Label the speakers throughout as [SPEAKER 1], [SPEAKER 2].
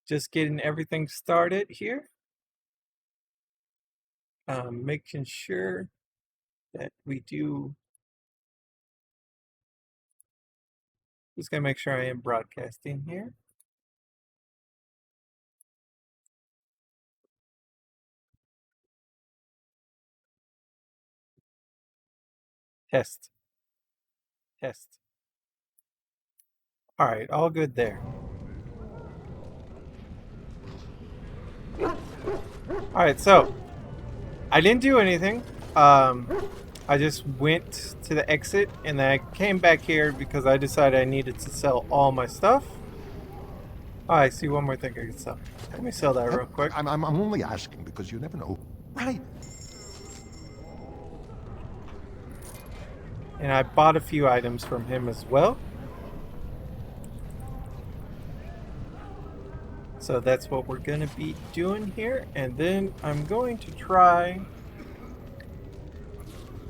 [SPEAKER 1] Just getting everything started here. Making sure that we do. Just gonna make sure I am broadcasting here. Test. Test. All right, all good there. All right, so I didn't do anything. I just went to the exit and then I came back here because I decided I needed to sell all my stuff. Oh, I see one more thing I can sell. Let me sell that real quick.
[SPEAKER 2] I'm only asking because you never know. Right.
[SPEAKER 1] And I bought a few items from him as well. So that's what we're going to be doing here. And then I'm going to try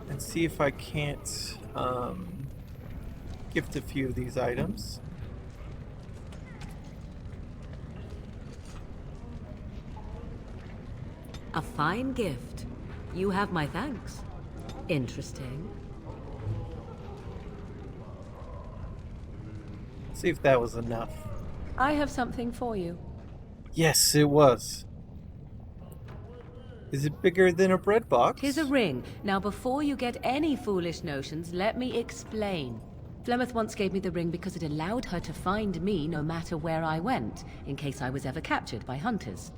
[SPEAKER 1] and see if I can't gift a few of these items.
[SPEAKER 3] A fine gift. You have my thanks. Interesting.
[SPEAKER 1] See if that was enough.
[SPEAKER 3] I have something for you.
[SPEAKER 1] Yes, it was. Is it bigger than a bread box?
[SPEAKER 3] 'Tis a ring. Now, before you get any foolish notions, let me explain. Flemeth once gave me the ring because it allowed her to find me no matter where I went, in case I was ever captured by hunters.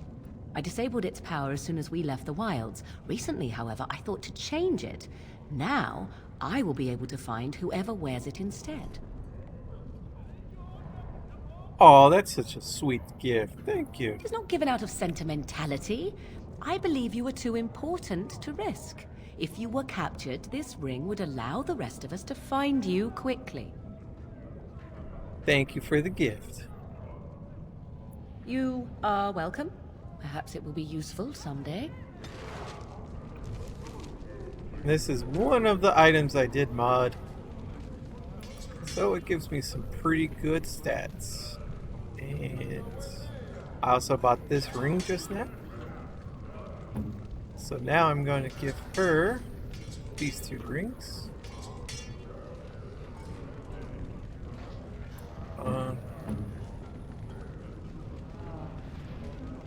[SPEAKER 3] I disabled its power as soon as we left the wilds. Recently, however, I thought to change it. Now, I will be able to find whoever wears it instead.
[SPEAKER 1] Oh, that's such a sweet gift. Thank you.
[SPEAKER 3] It is not given out of sentimentality. I believe you are too important to risk. If you were captured, this ring would allow the rest of us to find you quickly.
[SPEAKER 1] Thank you for the gift.
[SPEAKER 3] You are welcome. Perhaps it will be useful someday.
[SPEAKER 1] This is one of the items I did mod. So it gives me some pretty good stats. And I also bought this ring just now. So now I'm going to give her these two rings.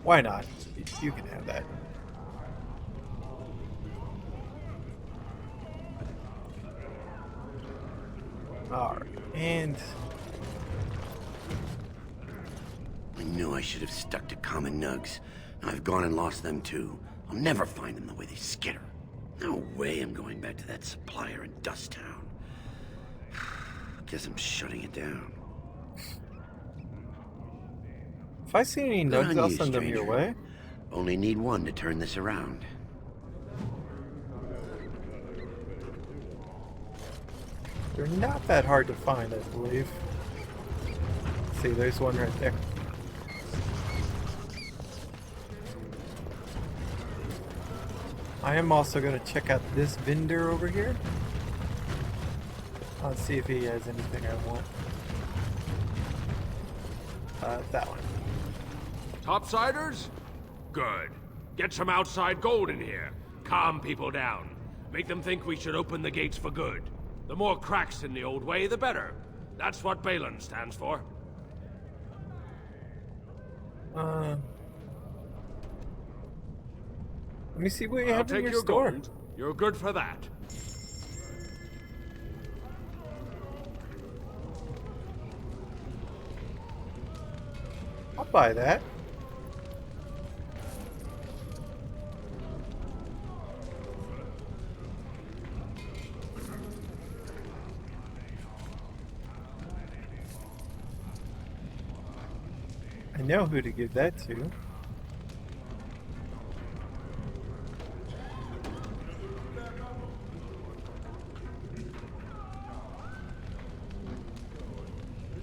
[SPEAKER 1] Why not? You can have that. Alright, and
[SPEAKER 4] I knew I should have stuck to common nugs. I've gone and lost them too. I'll never find them the way they skitter. No way I'm going back to that supplier in Dust Town. Guess I'm shutting it down.
[SPEAKER 1] if I see any
[SPEAKER 4] Good
[SPEAKER 1] nugs,
[SPEAKER 4] on
[SPEAKER 1] I'll
[SPEAKER 4] you,
[SPEAKER 1] send them your
[SPEAKER 4] stranger.
[SPEAKER 1] way.
[SPEAKER 4] Only need one to turn this around.
[SPEAKER 1] They're not that hard to find, I believe. See, there's one right there. I am also going to check out this vendor over here. I'll see if he has anything I want. That one.
[SPEAKER 5] Topsiders? Good. Get some outside gold in here. Calm people down. Make them think we should open the gates for good. The more cracks in the old way, the better. That's what Balin stands for.
[SPEAKER 1] Let me see what you
[SPEAKER 5] I'll
[SPEAKER 1] have in
[SPEAKER 5] take
[SPEAKER 1] your
[SPEAKER 5] your
[SPEAKER 1] store.
[SPEAKER 5] gold. You're good for that.
[SPEAKER 1] I'll buy that. I know who to give that to.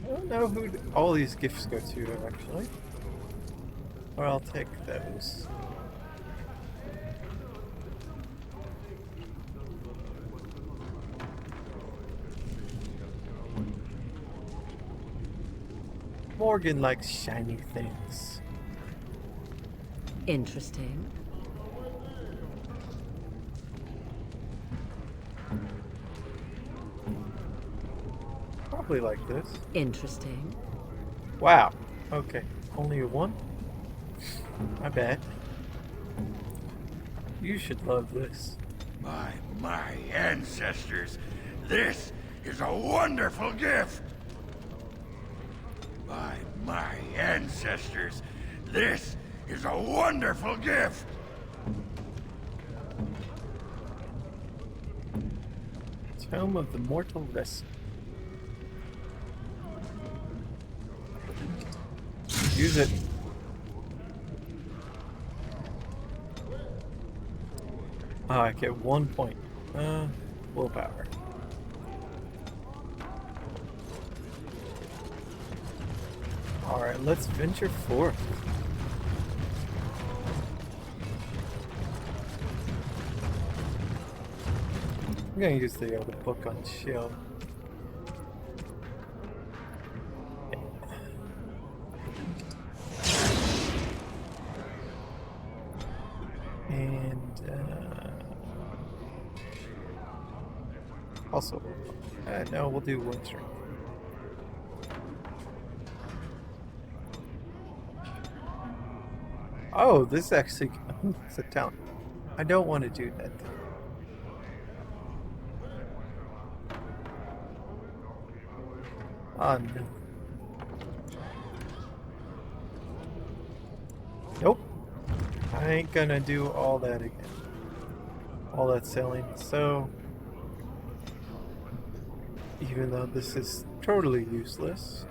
[SPEAKER 1] I don't know who all these gifts go to, actually. Or I'll take those. Morgan likes shiny things.
[SPEAKER 3] Interesting.
[SPEAKER 1] Probably like this.
[SPEAKER 3] Interesting.
[SPEAKER 1] Wow. Okay. Only a 1? My bad. You should love this.
[SPEAKER 4] My ancestors, this is a wonderful gift. My ancestors, this is a wonderful gift.
[SPEAKER 1] Tome of the Mortal Rest. Use it. Oh, I get 1 point. Willpower. Alright, let's venture forth. I'm gonna use the other book on shield. And also, no, we'll do one string. Oh, this actually it's a talent. I don't want to do that. Oh no. Nope. I ain't gonna do all that again. All that selling. So, even though this is totally useless.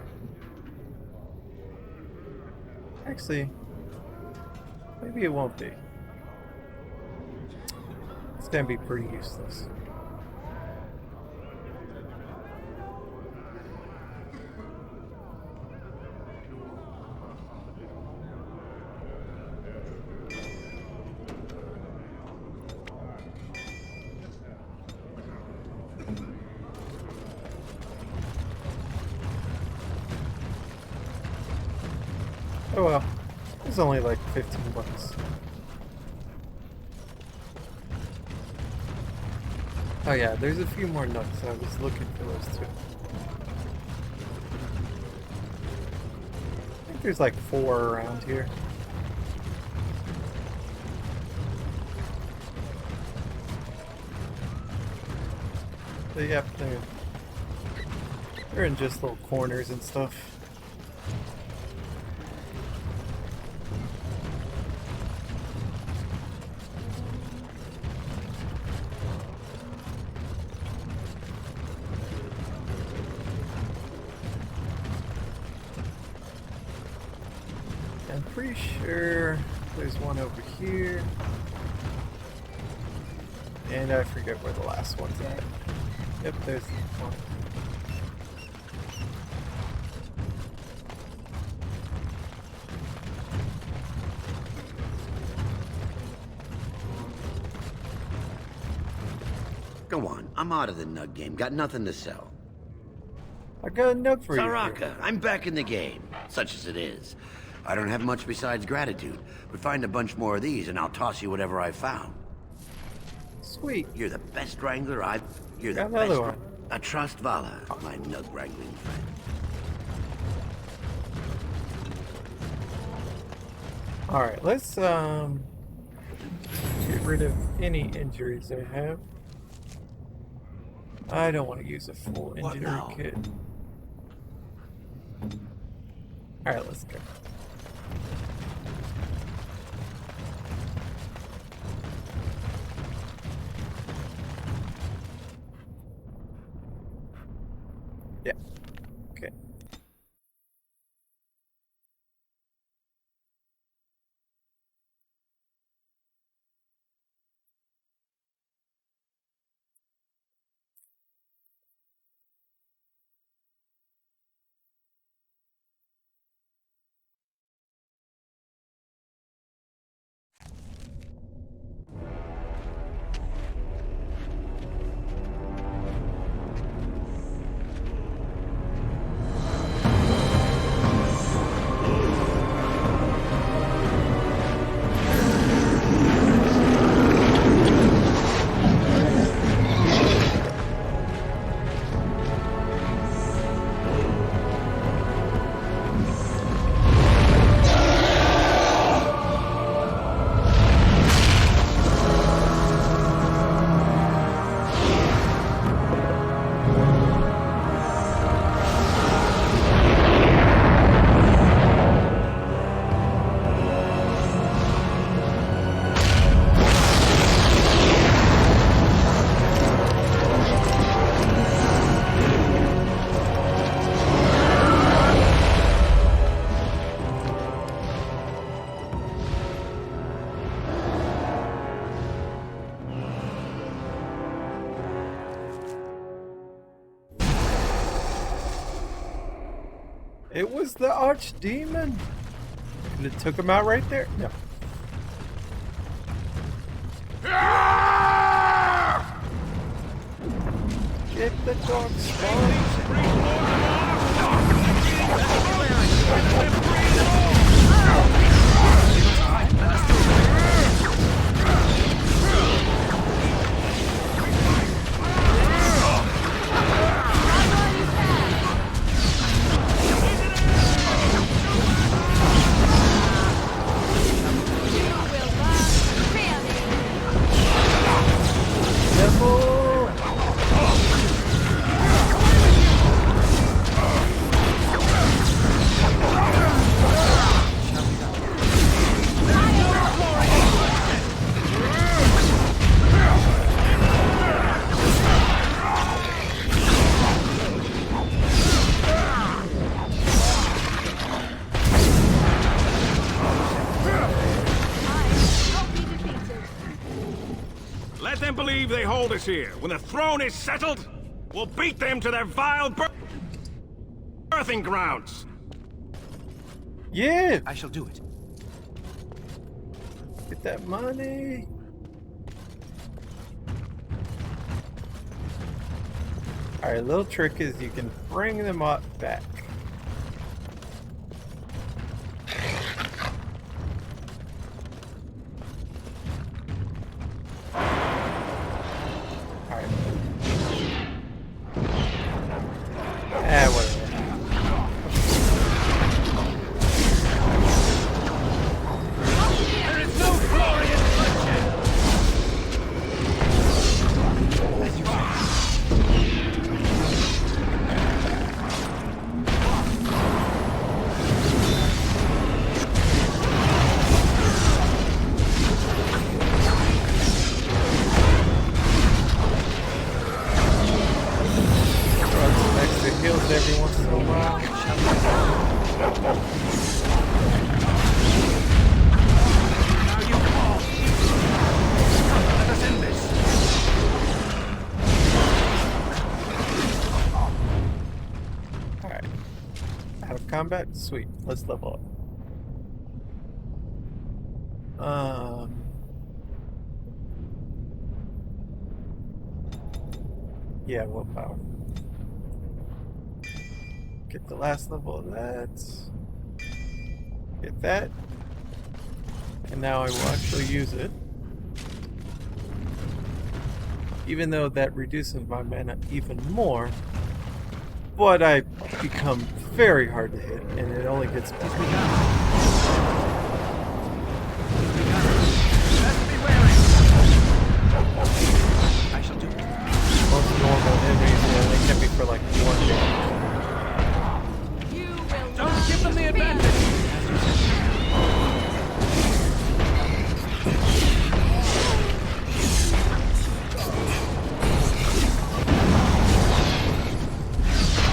[SPEAKER 1] Actually, maybe it won't be. It's gonna be pretty useless. Oh well, it's only like 15 bucks. Oh yeah, there's a few more nuts. I was looking for those too. I think there's like 4 around here. But yep, they're in just little corners and stuff. I'm pretty sure there's one over here. And I forget where the last one's at. Yep, there's one.
[SPEAKER 4] Go on, I'm out of the nug game. Got nothing to sell.
[SPEAKER 1] I got a note for you.
[SPEAKER 4] Saraka, I'm back in the game, such as it is. I don't have much besides gratitude, but find a bunch more of these and I'll toss you whatever I found.
[SPEAKER 1] Sweet.
[SPEAKER 4] You're the best wrangler You're the
[SPEAKER 1] Got another
[SPEAKER 4] best.
[SPEAKER 1] one.
[SPEAKER 4] I trust Vala, my nug wrangling friend.
[SPEAKER 1] Alright, let's get rid of any injuries I have. I don't want to use a full
[SPEAKER 4] What
[SPEAKER 1] injury
[SPEAKER 4] now?
[SPEAKER 1] kit. Alright, let's go. Yeah. Okay. It was the archdemon. And it took him out right there. No. Get the dog spawn.
[SPEAKER 5] Let them believe they hold us here. When the throne is settled, we'll beat them to their vile birthing grounds.
[SPEAKER 1] Yeah.
[SPEAKER 6] I shall do it.
[SPEAKER 1] Get that money. Alright, little trick is you can bring them up back. Alright. Whatever.
[SPEAKER 5] There is no glory in bloodshed.
[SPEAKER 6] As you say.
[SPEAKER 1] Extra heals every once in a while.
[SPEAKER 6] Now you fall. Let us end this.
[SPEAKER 1] Alright. Out of combat? Sweet. Let's level up. Yeah, willpower. Get the last level of that. Get that. And now I will actually use it. Even though that reduces my mana even more. But I become very hard to hit, and it only gets
[SPEAKER 6] Best be wary. I shall do it.
[SPEAKER 1] most normal enemies, and they hit me for like 1 damage.
[SPEAKER 6] Don't give them the advantage.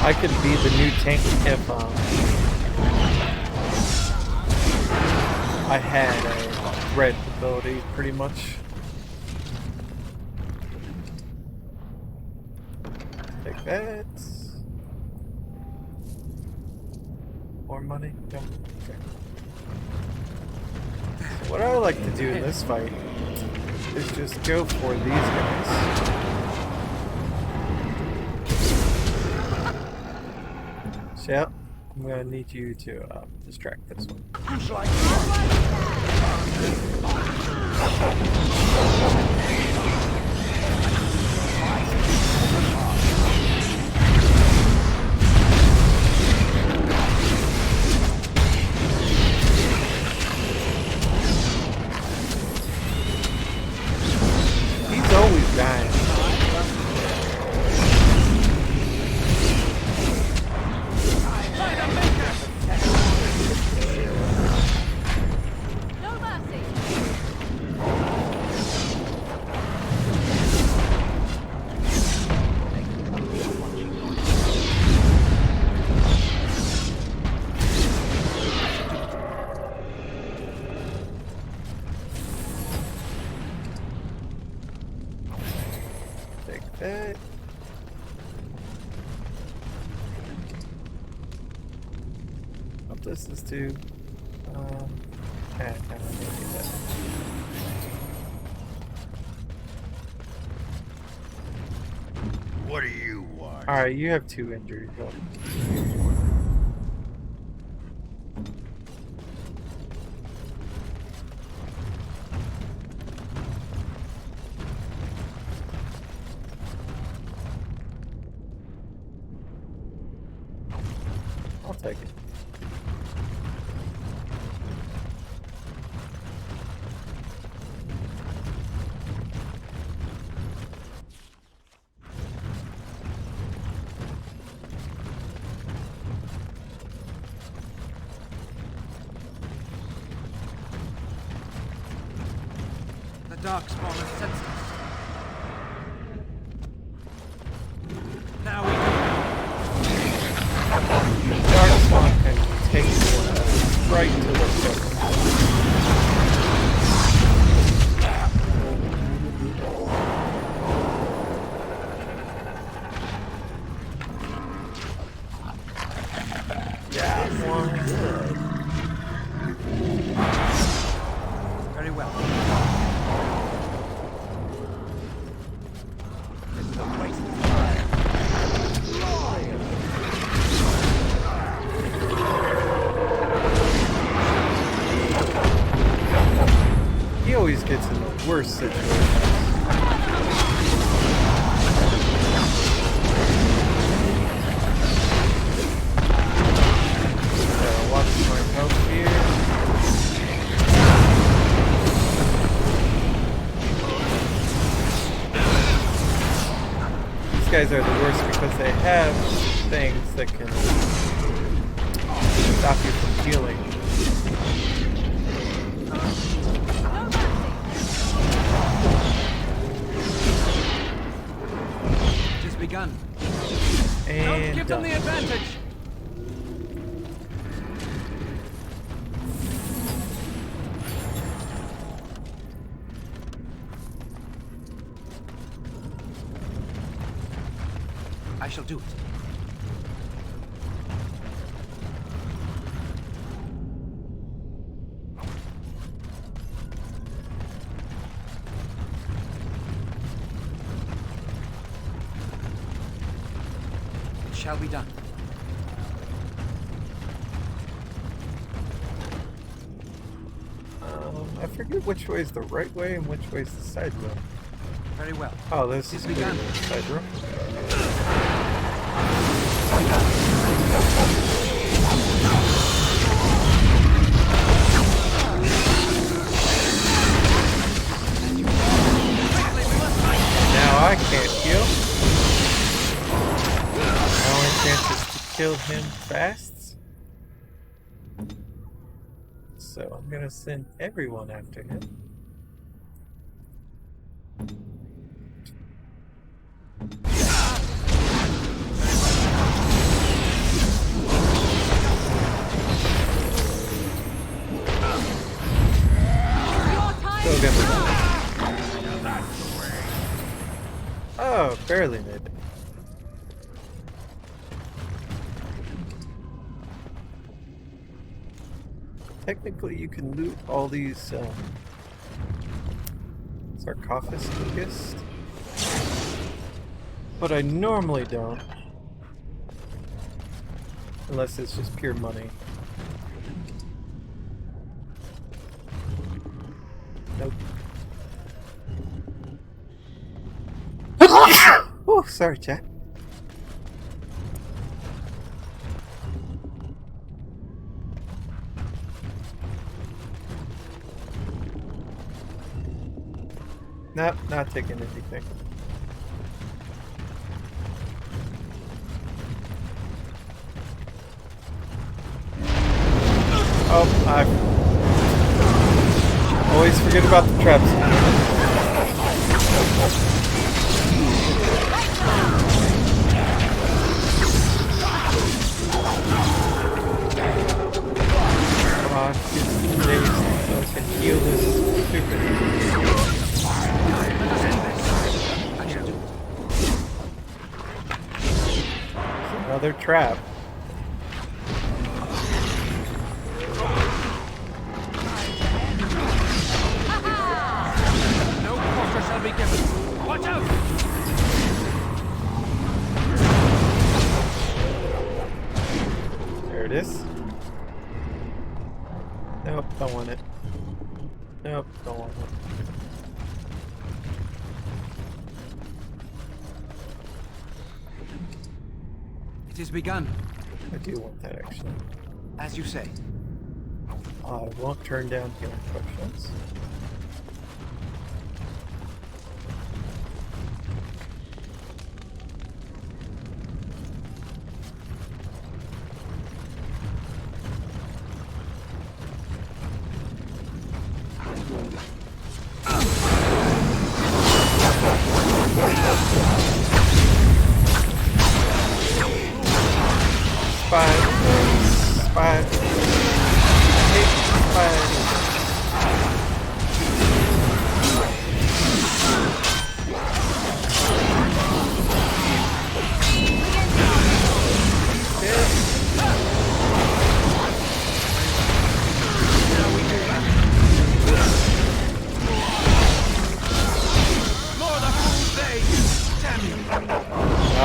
[SPEAKER 1] I could be the new tank if I had a red ability, pretty much. Take that. More money? No. Okay. So what I like to do in this fight is just go for these guys. So, yeah, I'm gonna need you to distract this one. He's always dying.
[SPEAKER 3] No mercy.
[SPEAKER 1] Take that. this is to. Okay, I don't need that.
[SPEAKER 2] What do you want?
[SPEAKER 1] Alright, you have 2 injuries. Go. I'll take it.
[SPEAKER 6] The Darkspawn has sensed us. Now we
[SPEAKER 1] Darkspawn can take you right to the surface. Yeah, one.
[SPEAKER 6] very well. This is a waste of time.
[SPEAKER 1] He always gets in the worst situations. Gotta watch my health here. These guys are the worst because they have things that can stop you from healing.
[SPEAKER 6] Just begun.
[SPEAKER 1] And
[SPEAKER 6] Don't give them
[SPEAKER 1] done.
[SPEAKER 6] the advantage. I shall do it. It shall be done.
[SPEAKER 1] I forget which way is the right way and which way is the side room.
[SPEAKER 6] Very well.
[SPEAKER 1] Oh, this is
[SPEAKER 6] Yes, we can.
[SPEAKER 1] the side room. Now I can't heal. My only chance is to kill him fast. So I'm gonna send everyone after him. Still gonna. Oh, barely made it. Technically, you can loot all these sarcophagus, but I normally don't, unless it's just pure money. Nope. Oh, sorry, chat. Nope, not taking anything. Oh, I always forget about the traps. Come on, get some days so I can heal this stupid. Another trap. This? Nope, don't want it. Nope, don't want it.
[SPEAKER 6] It is begun.
[SPEAKER 1] I do want that actually.
[SPEAKER 6] As you say.
[SPEAKER 1] I won't turn down healing potions.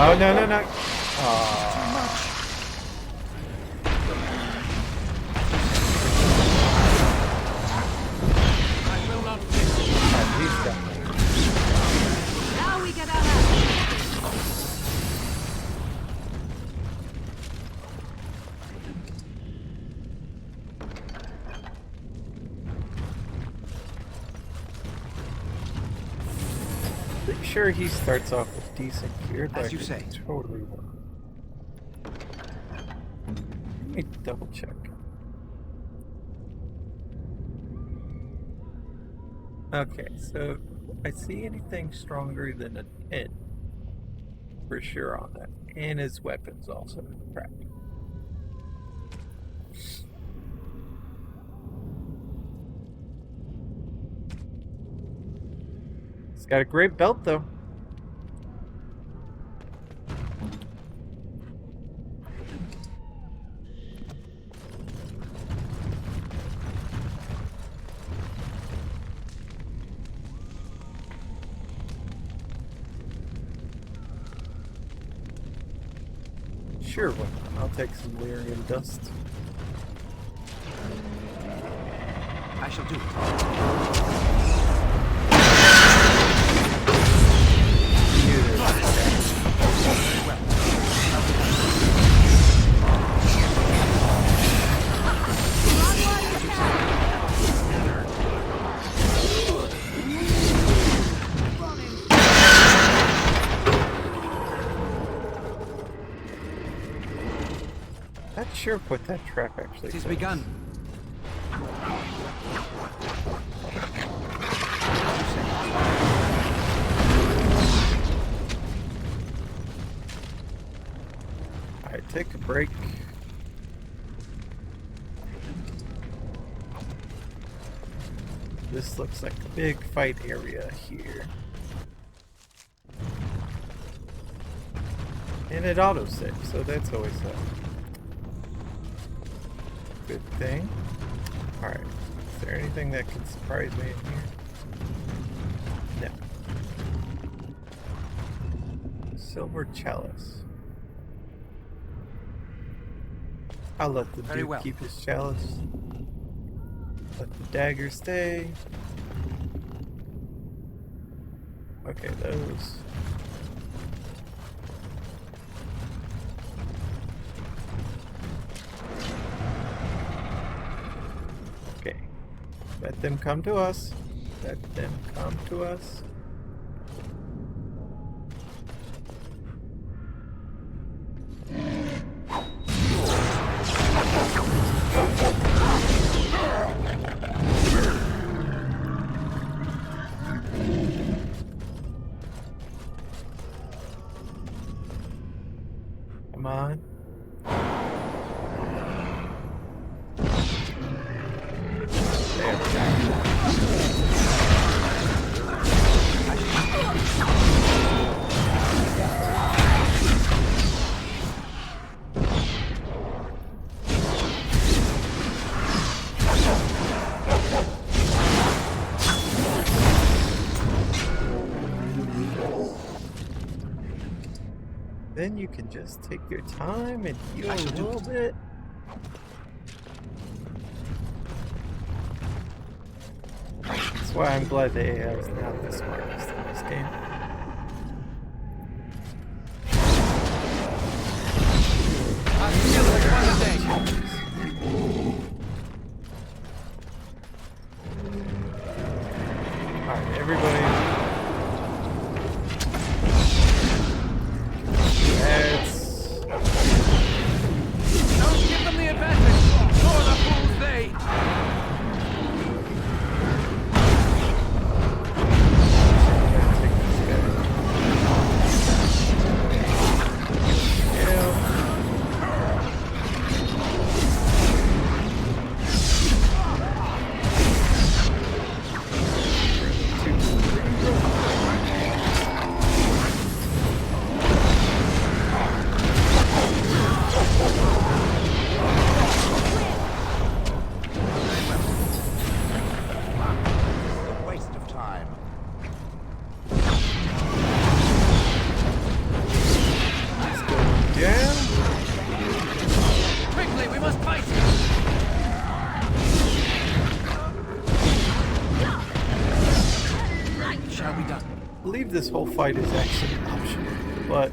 [SPEAKER 1] Oh, no, no, no.
[SPEAKER 3] Now we get our hands.
[SPEAKER 1] Pretty sure he starts off with decent gear, but
[SPEAKER 6] As you
[SPEAKER 1] I could
[SPEAKER 6] say.
[SPEAKER 1] totally wrong. Let me double check. Okay, so I see anything stronger than a 10 for sure on that, and his weapons also. Crap. He's got a great belt though. Sure, why not? I'll take some Lyrian dust.
[SPEAKER 6] I shall do it. Very well.
[SPEAKER 1] Not sure what that trap actually
[SPEAKER 6] It is
[SPEAKER 1] does.
[SPEAKER 6] begun.
[SPEAKER 1] Alright, take a break. This looks like a big fight area here. And it autosaves, so that's always a good thing. Alright, is there anything that can surprise me in here? No. Silver chalice. I'll let the
[SPEAKER 6] Very
[SPEAKER 1] dude
[SPEAKER 6] well.
[SPEAKER 1] keep his chalice. Let the dagger stay. Okay, those. Okay. Let them come to us. Let them come to us. Come on. There we go. Then you can just take your time and heal a little bit. That's why I'm glad the AI is not the smartest in this game.
[SPEAKER 6] I feel like one day.
[SPEAKER 1] Alright, everybody. Let's...
[SPEAKER 6] Don't give them the advantage. Nor the fools they.
[SPEAKER 1] take this guy. Yeah.
[SPEAKER 2] Waste of time.
[SPEAKER 1] Yeah.
[SPEAKER 6] Quickly, we must fight. Shall be done.
[SPEAKER 1] I believe this whole fight is actually optional, but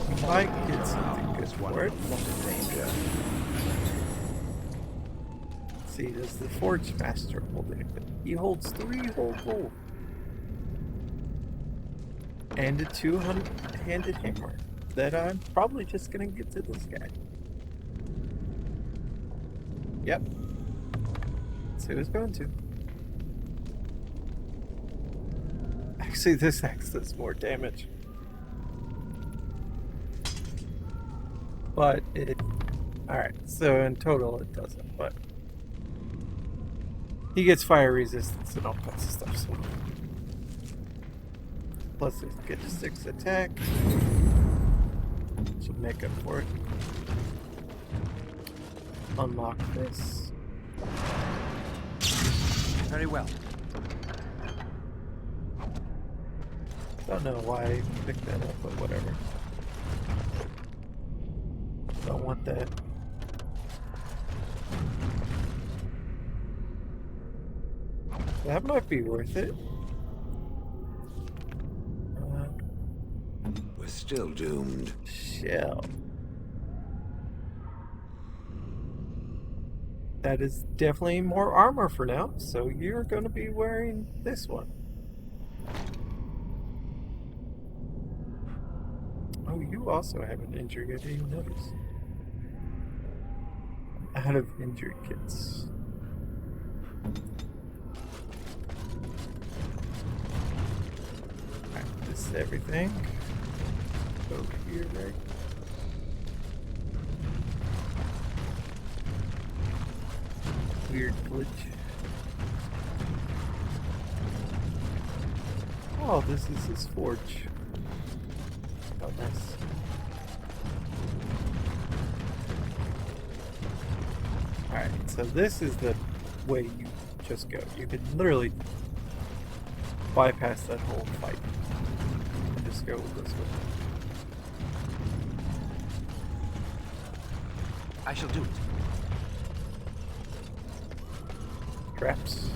[SPEAKER 1] we might get something good for it. See, does the Forge Master hold anything? He holds 3 whole gold. And a 2-handed hammer that I'm probably just gonna get to this guy. Yep. That's who it's going to. Actually, this axe does more damage. But it... Alright, so in total it doesn't, but... He gets fire resistance and all kinds of stuff, so... Plus it gets a 6 attack. Should make up for it. Unlock this.
[SPEAKER 6] Very well.
[SPEAKER 1] Don't know why I picked that up, but whatever. Don't want that. That might be worth it.
[SPEAKER 2] We're still doomed.
[SPEAKER 1] Shell. That is definitely more armor for now, so you're going to be wearing this one. Oh, you also have an injury, I didn't even notice. Out of injury kits. Alright, this is everything. Over here, right? Weird glitch. Oh, this is his forge. Oh, nice. Alright, so this is the way you just go. You can literally bypass that whole fight. And just go this way.
[SPEAKER 6] I shall do it.
[SPEAKER 1] Traps.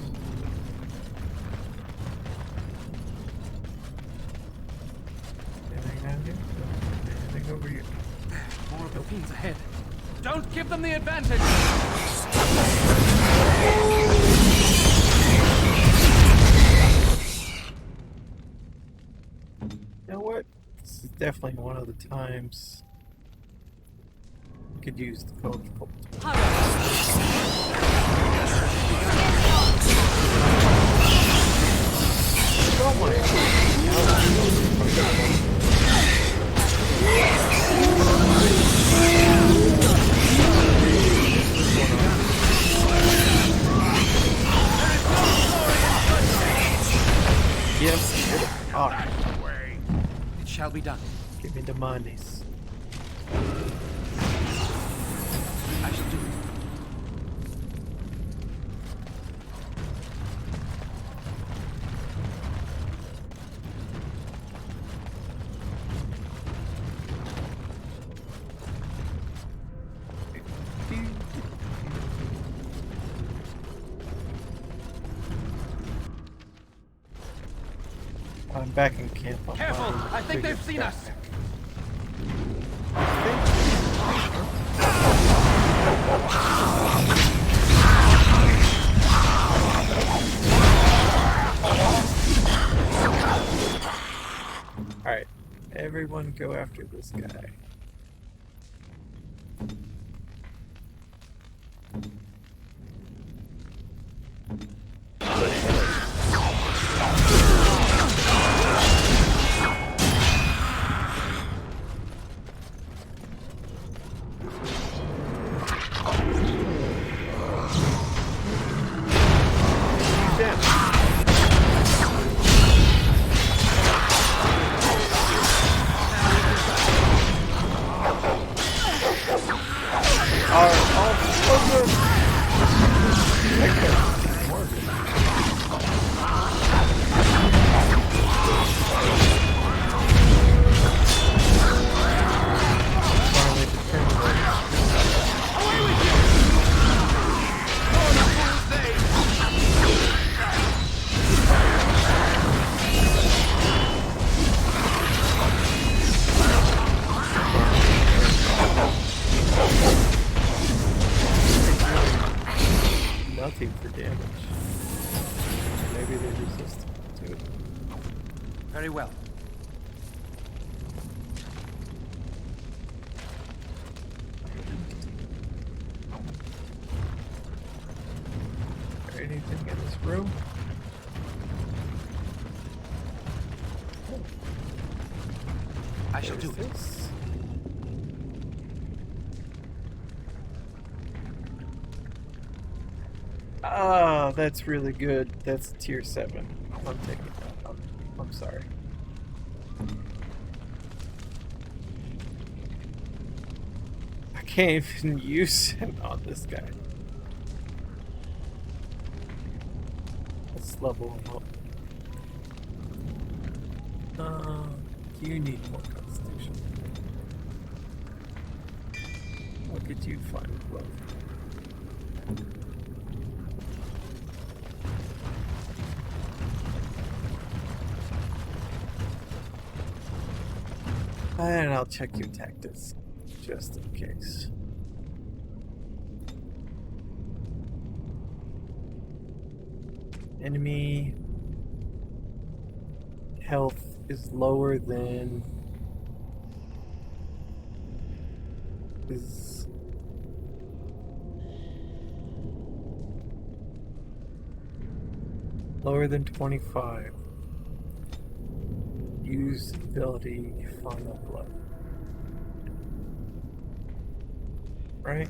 [SPEAKER 1] Anything down here? Anything over here?
[SPEAKER 6] More of the fiends ahead. Don't give them the advantage!
[SPEAKER 1] You know what? This is definitely one of the times you could use the code for. Oh my Yes. Alright.
[SPEAKER 6] It shall be done.
[SPEAKER 1] Give me the monies.
[SPEAKER 6] I shall do it.
[SPEAKER 1] I'm back in camp. I'll
[SPEAKER 6] Careful!
[SPEAKER 1] find a
[SPEAKER 6] I think
[SPEAKER 1] bigger
[SPEAKER 6] they've seen us!
[SPEAKER 1] Alright, everyone go after this guy. Nothing for damage. Maybe they resist to it.
[SPEAKER 6] Very well.
[SPEAKER 1] Is there anything in this room?
[SPEAKER 6] I shall do
[SPEAKER 1] There's
[SPEAKER 6] it.
[SPEAKER 1] this. Ah, that's really good. That's tier 7. I'm taking that. I'm sorry. I can't even use it on this guy. Let's level him up. You need more constitution. How could you find growth? And I'll check your tactics, just in case. Enemy health is lower than is lower than 25. Use ability final blow. Right?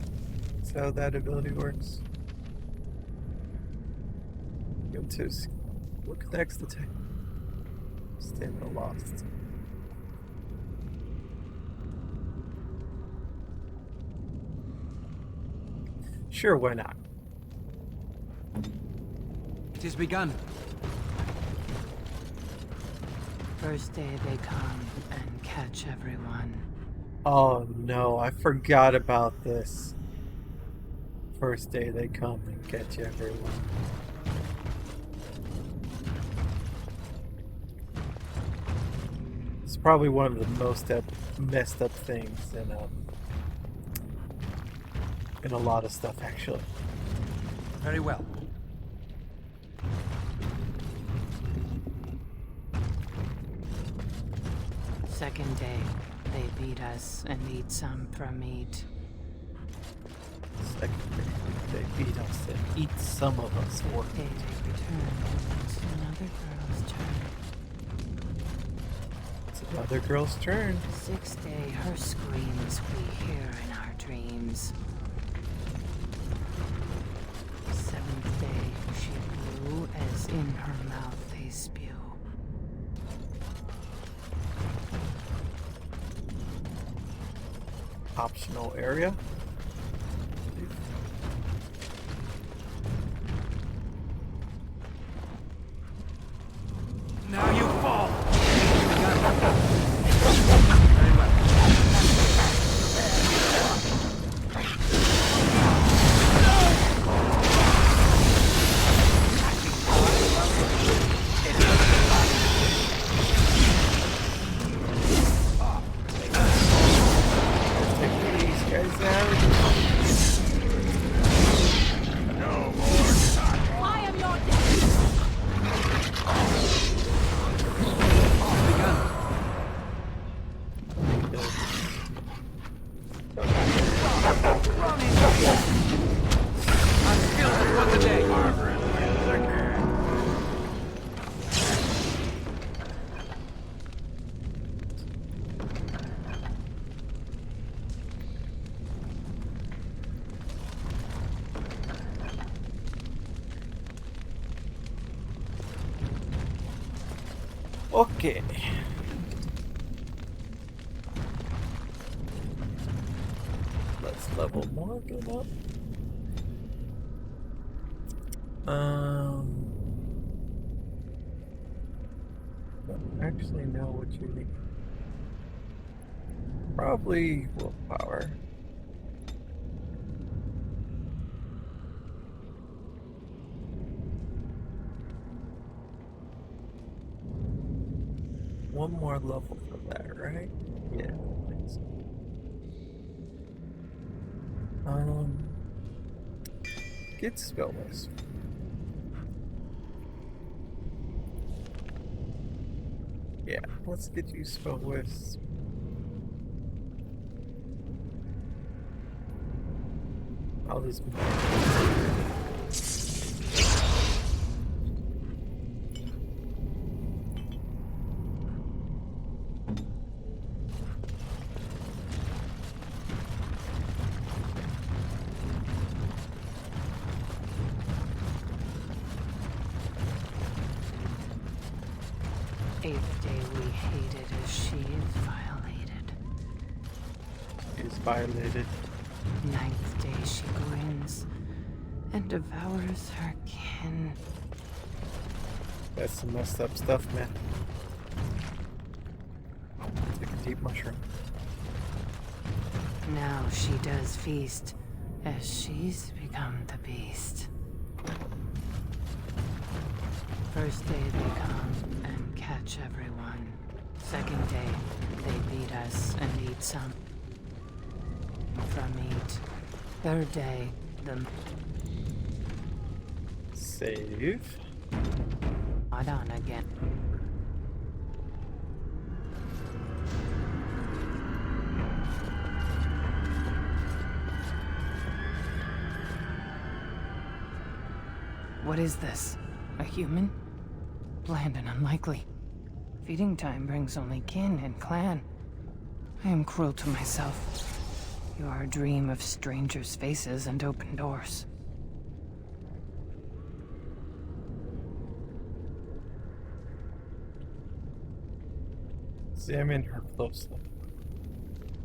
[SPEAKER 1] That's how that ability works. Go to look next attack. Stamina lost. Sure, why not?
[SPEAKER 6] It is begun.
[SPEAKER 7] First day they come and catch everyone.
[SPEAKER 1] Oh no, I forgot about this. First day they come and catch everyone. It's probably one of the most messed up things in a lot of stuff, actually.
[SPEAKER 6] Very well.
[SPEAKER 7] Second day, they beat us and eat some for meat.
[SPEAKER 1] Second day, they beat us and eat some of us for
[SPEAKER 7] Day
[SPEAKER 1] meat.
[SPEAKER 7] they return. It's another girl's turn.
[SPEAKER 1] It's another girl's turn.
[SPEAKER 7] Sixth day, her screams we hear in our dreams. Seventh day, she blew as in her mouth they spew.
[SPEAKER 1] Optional area.
[SPEAKER 6] Now you fall! Very well.
[SPEAKER 1] Okay. Let's level Morgan up. Don't actually know what you need. Probably willpower. One more level for that, right? Yeah, I think so. Get spell list. Yeah, let's get you spell list. I'll just.
[SPEAKER 7] Eighth day we hated as she is violated.
[SPEAKER 1] Is violated.
[SPEAKER 7] Ninth day she grins and devours her kin.
[SPEAKER 1] That's some messed up stuff, man. Take a deep mushroom.
[SPEAKER 7] Now she does feast as she's become the beast. First day they come and catch everyone. Second day, they beat us and eat some from meat. Third day, the
[SPEAKER 1] Save.
[SPEAKER 7] mod on again. What is this? A human? Bland and unlikely. Feeding time brings only kin and clan. I am cruel to myself. You are a dream of strangers' faces and open doors.
[SPEAKER 1] Examine her closely.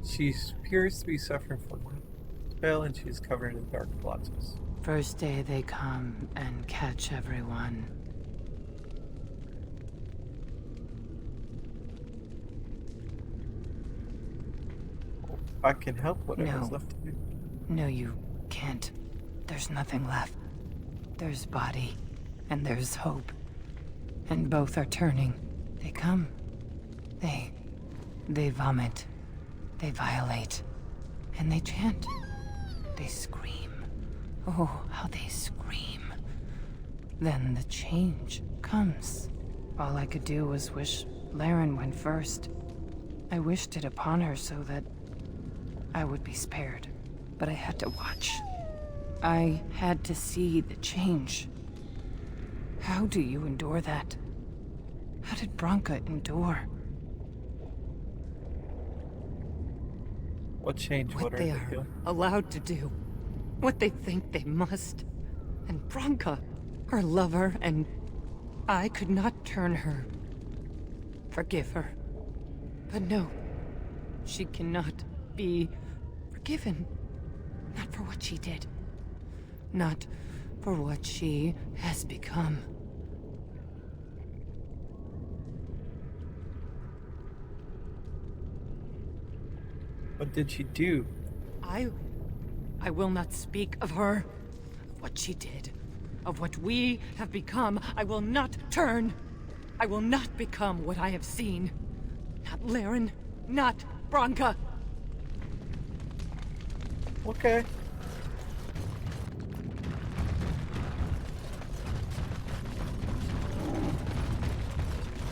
[SPEAKER 1] She appears to be suffering from a spell and she is covered in dark blotches.
[SPEAKER 7] First day they come and catch everyone.
[SPEAKER 1] I can help whatever's
[SPEAKER 7] No.
[SPEAKER 1] left to do.
[SPEAKER 7] No, you can't. There's nothing left. There's body, and there's hope. And both are turning. They come. They vomit. They violate. And they chant. They scream. Oh, how they scream. Then the change comes. All I could do was wish Laren went first. I wished it upon her so that I would be spared. But I had to watch. I had to see the change. How do you endure that? How did Branka endure?
[SPEAKER 1] What change
[SPEAKER 7] What
[SPEAKER 1] would
[SPEAKER 7] they
[SPEAKER 1] they
[SPEAKER 7] are
[SPEAKER 1] do?
[SPEAKER 7] allowed to do. What they think they must. And Branka, her lover, and I could not turn her. Forgive her. But no, she cannot be forgiven. Not for what she did. Not for what she has become.
[SPEAKER 1] What did she do?
[SPEAKER 7] I will not speak of her, of what she did, of what we have become. I will not turn. I will not become what I have seen. Not Laren, not Branka.
[SPEAKER 1] Okay.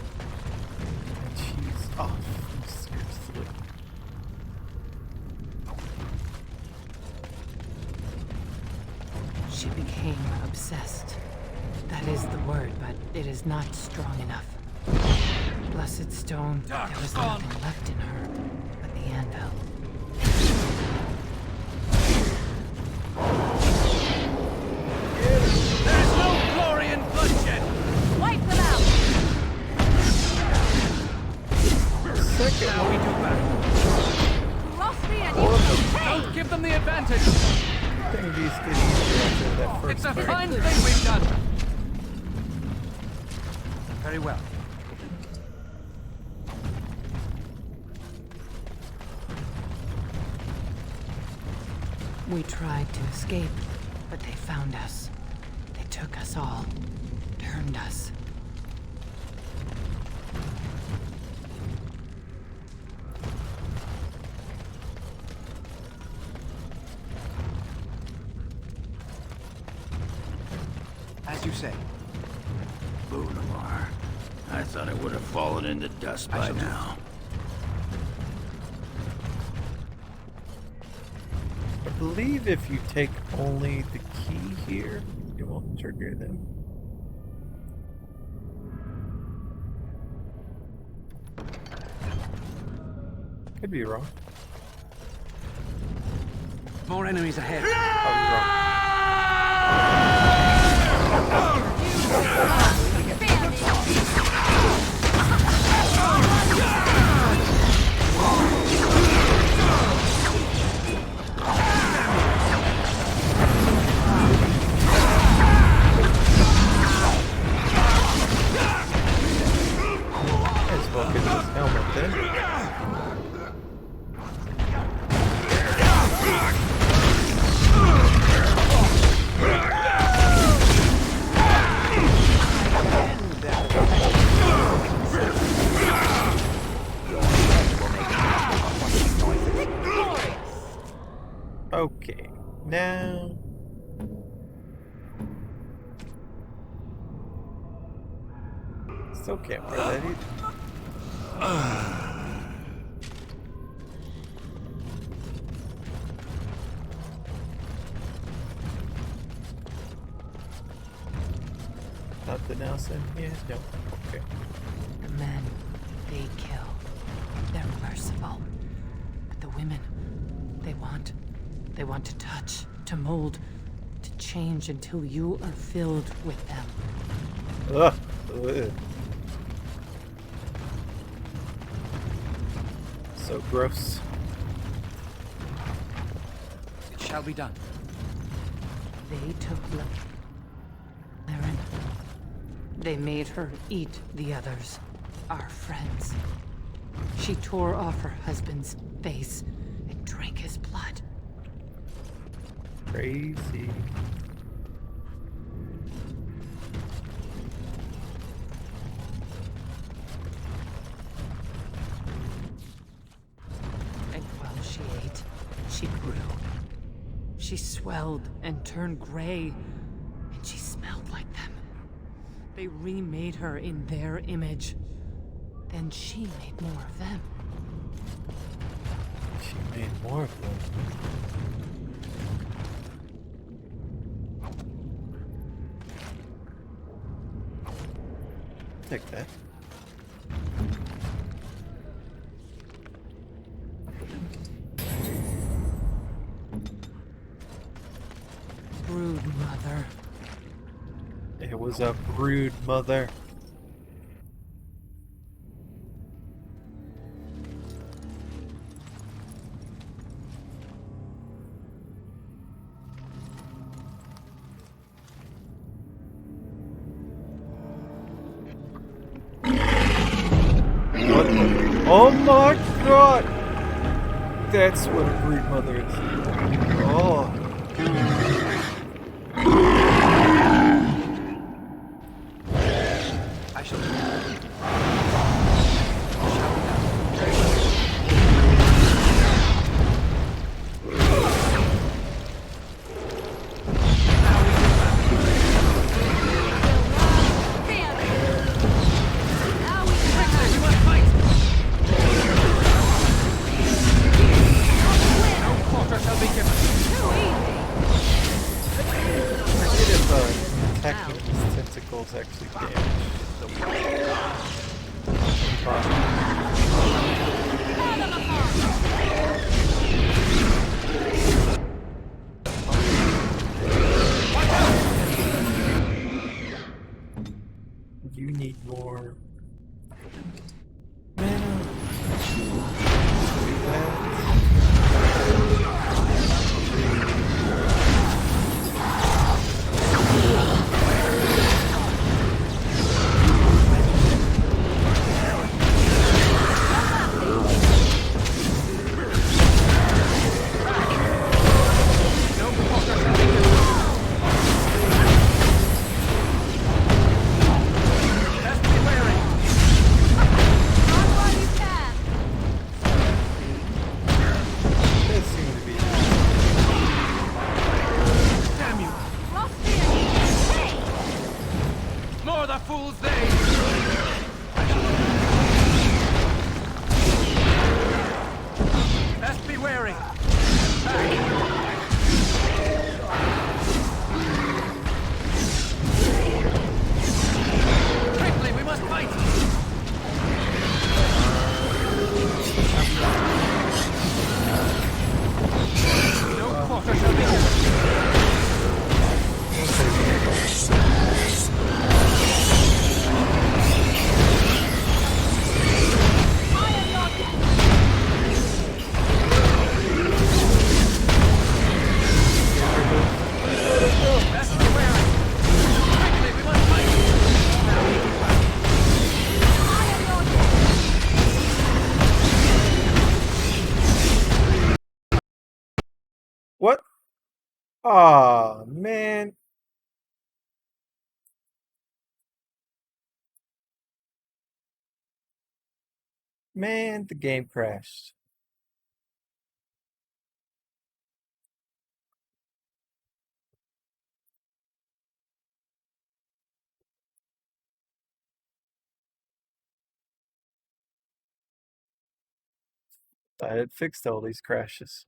[SPEAKER 1] And she's off. Seriously.
[SPEAKER 7] She became obsessed. That is the word, but it is not strong enough. Blessed stone, there was nothing left in her but the anvil.
[SPEAKER 6] There's no glory in bloodshed!
[SPEAKER 3] Wipe them out!
[SPEAKER 6] Fine thing we've done. Very well.
[SPEAKER 7] We tried to escape, but they found us. They took us all. Turned us.
[SPEAKER 6] As you say.
[SPEAKER 4] Bunamar. I thought it would have fallen into dust by now.
[SPEAKER 1] I believe if you take only the key here, it won't trigger them. Could be wrong.
[SPEAKER 6] More enemies ahead.
[SPEAKER 1] Probably wrong. Might as well get this helmet then. Okay, now still can't wear that either. Nothing else in here? No. Okay.
[SPEAKER 7] The men, they kill. They're merciful. But the women, they want to touch, to mold, to change until you are filled with them.
[SPEAKER 1] Ugh. Ugh. So gross.
[SPEAKER 6] It shall be done.
[SPEAKER 7] They took Laren. They made her eat the others, our friends. She tore off her husband's face and drank his blood.
[SPEAKER 1] Crazy.
[SPEAKER 7] And while she ate, she grew. She swelled and turned gray, and she smelled like them. They remade her in their image. Then she made more of them.
[SPEAKER 1] She made more of them. Take that.
[SPEAKER 7] Brood mother.
[SPEAKER 1] It was a brood mother. What the? Oh my god! That's what a brood mother is. Oh.
[SPEAKER 6] I shall
[SPEAKER 1] Attacking these tentacles actually damage. You need more mana. Do that.
[SPEAKER 6] Another fool's day! Best be wary! Quickly, we must fight! No quarter shall be given! Best be wary! Quickly, we must fight!
[SPEAKER 1] What? Aw, man. Man, the game crashed. I had fixed all these crashes.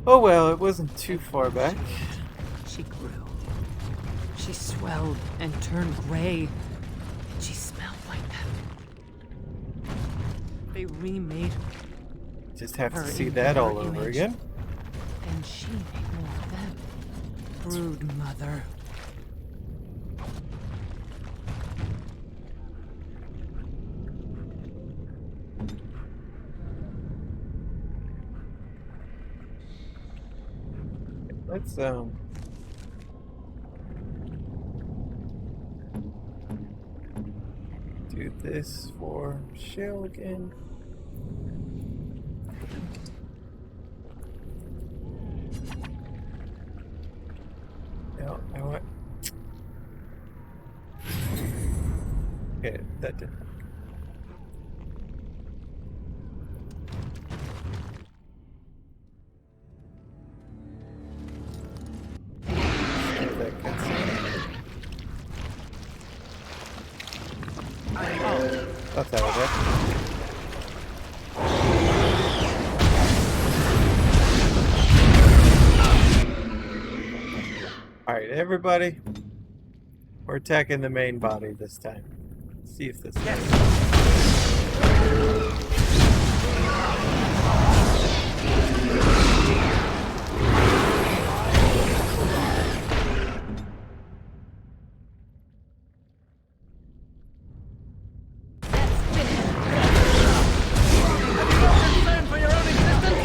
[SPEAKER 1] Oh well, it wasn't too far back.
[SPEAKER 7] She grew. She swelled and turned gray. And she smelled like them. They remade her.
[SPEAKER 1] Just have to
[SPEAKER 7] Her
[SPEAKER 1] see
[SPEAKER 7] in
[SPEAKER 1] that
[SPEAKER 7] their
[SPEAKER 1] all over
[SPEAKER 7] image.
[SPEAKER 1] again.
[SPEAKER 7] And she made more of them. Brood mother.
[SPEAKER 1] Let's do this for Shell again. No, I want. Okay, that didn't work. Skip that cutscene. Thought that was it. Alright, everybody. We're attacking the main body this time. Let's see if this works.
[SPEAKER 6] Concern for your own existence?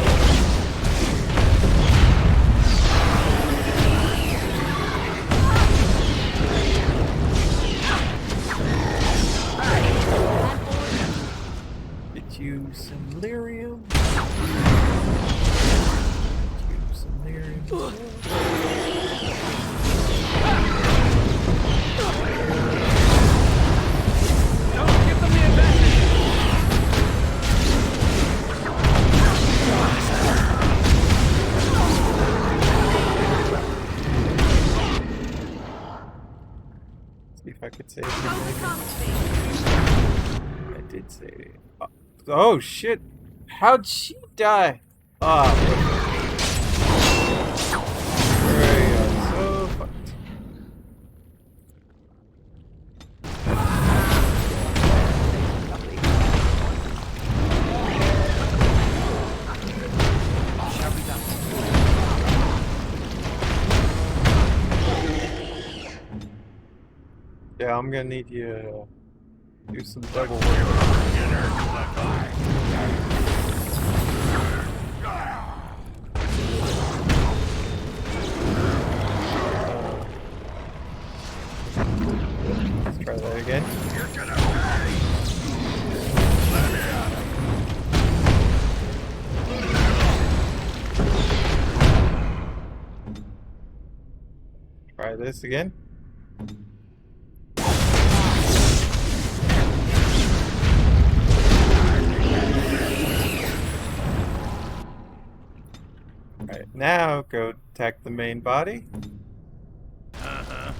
[SPEAKER 1] Get you some lyrium. Get you some lyrium.
[SPEAKER 6] Don't give them the advantage!
[SPEAKER 1] See if I could save him. I did save. Oh shit! How'd she die? Ah. There we go. So fucked.
[SPEAKER 6] Shall be done.
[SPEAKER 1] Yeah, I'm gonna need you to do some double work. Let's try that again. Try this again. Now go attack the main body.
[SPEAKER 6] Enough!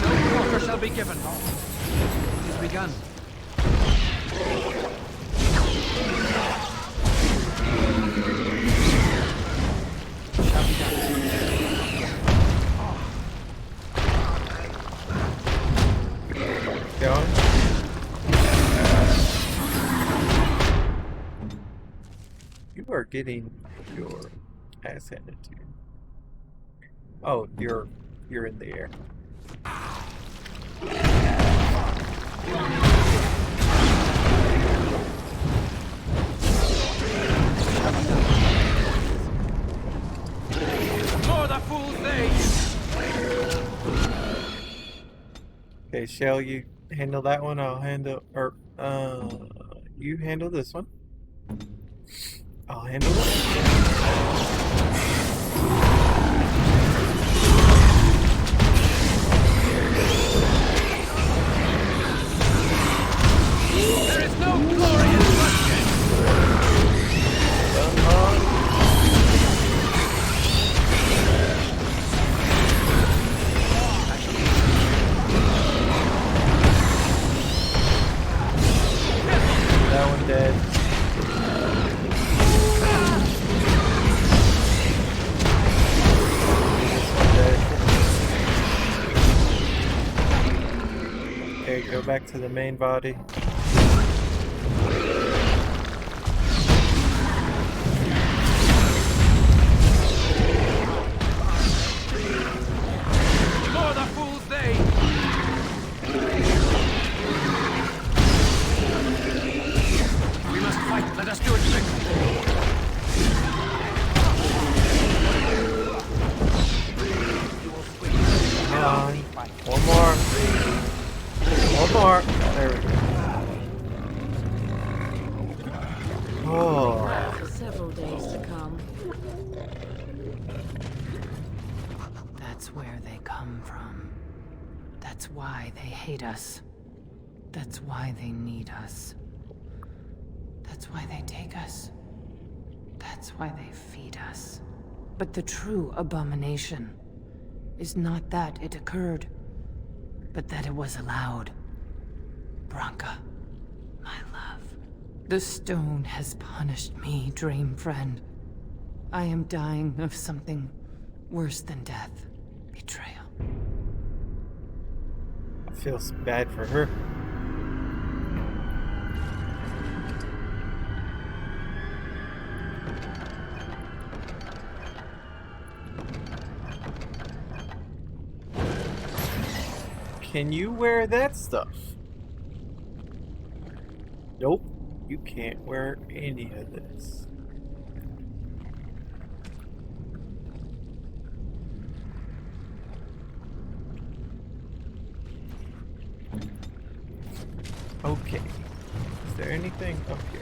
[SPEAKER 6] No quarter shall be given. It is begun. Shall be done.
[SPEAKER 1] Going. You are getting your ass handed to you. Oh, you're in the air.
[SPEAKER 6] For the fool's day!
[SPEAKER 1] Okay, Shell, you handle that one. I'll handle, you handle this one. I'll handle it.
[SPEAKER 6] There is no glory in bloodshed!
[SPEAKER 1] That one dead. Okay, go back to the main body.
[SPEAKER 6] For the fool's day! We must fight. Let us do it quickly.
[SPEAKER 1] Come on. One more. One more. There we go. Oh.
[SPEAKER 3] For several days to come.
[SPEAKER 7] That's where they come from. That's why they hate us. That's why they need us. That's why they take us. That's why they feed us. But the true abomination is not that it occurred, but that it was allowed. Branka, my love. The stone has punished me, dream friend. I am dying of something worse than death. Betrayal.
[SPEAKER 1] I feel bad for her. Can you wear that stuff? Nope, you can't wear any of this. Okay, is there anything up here?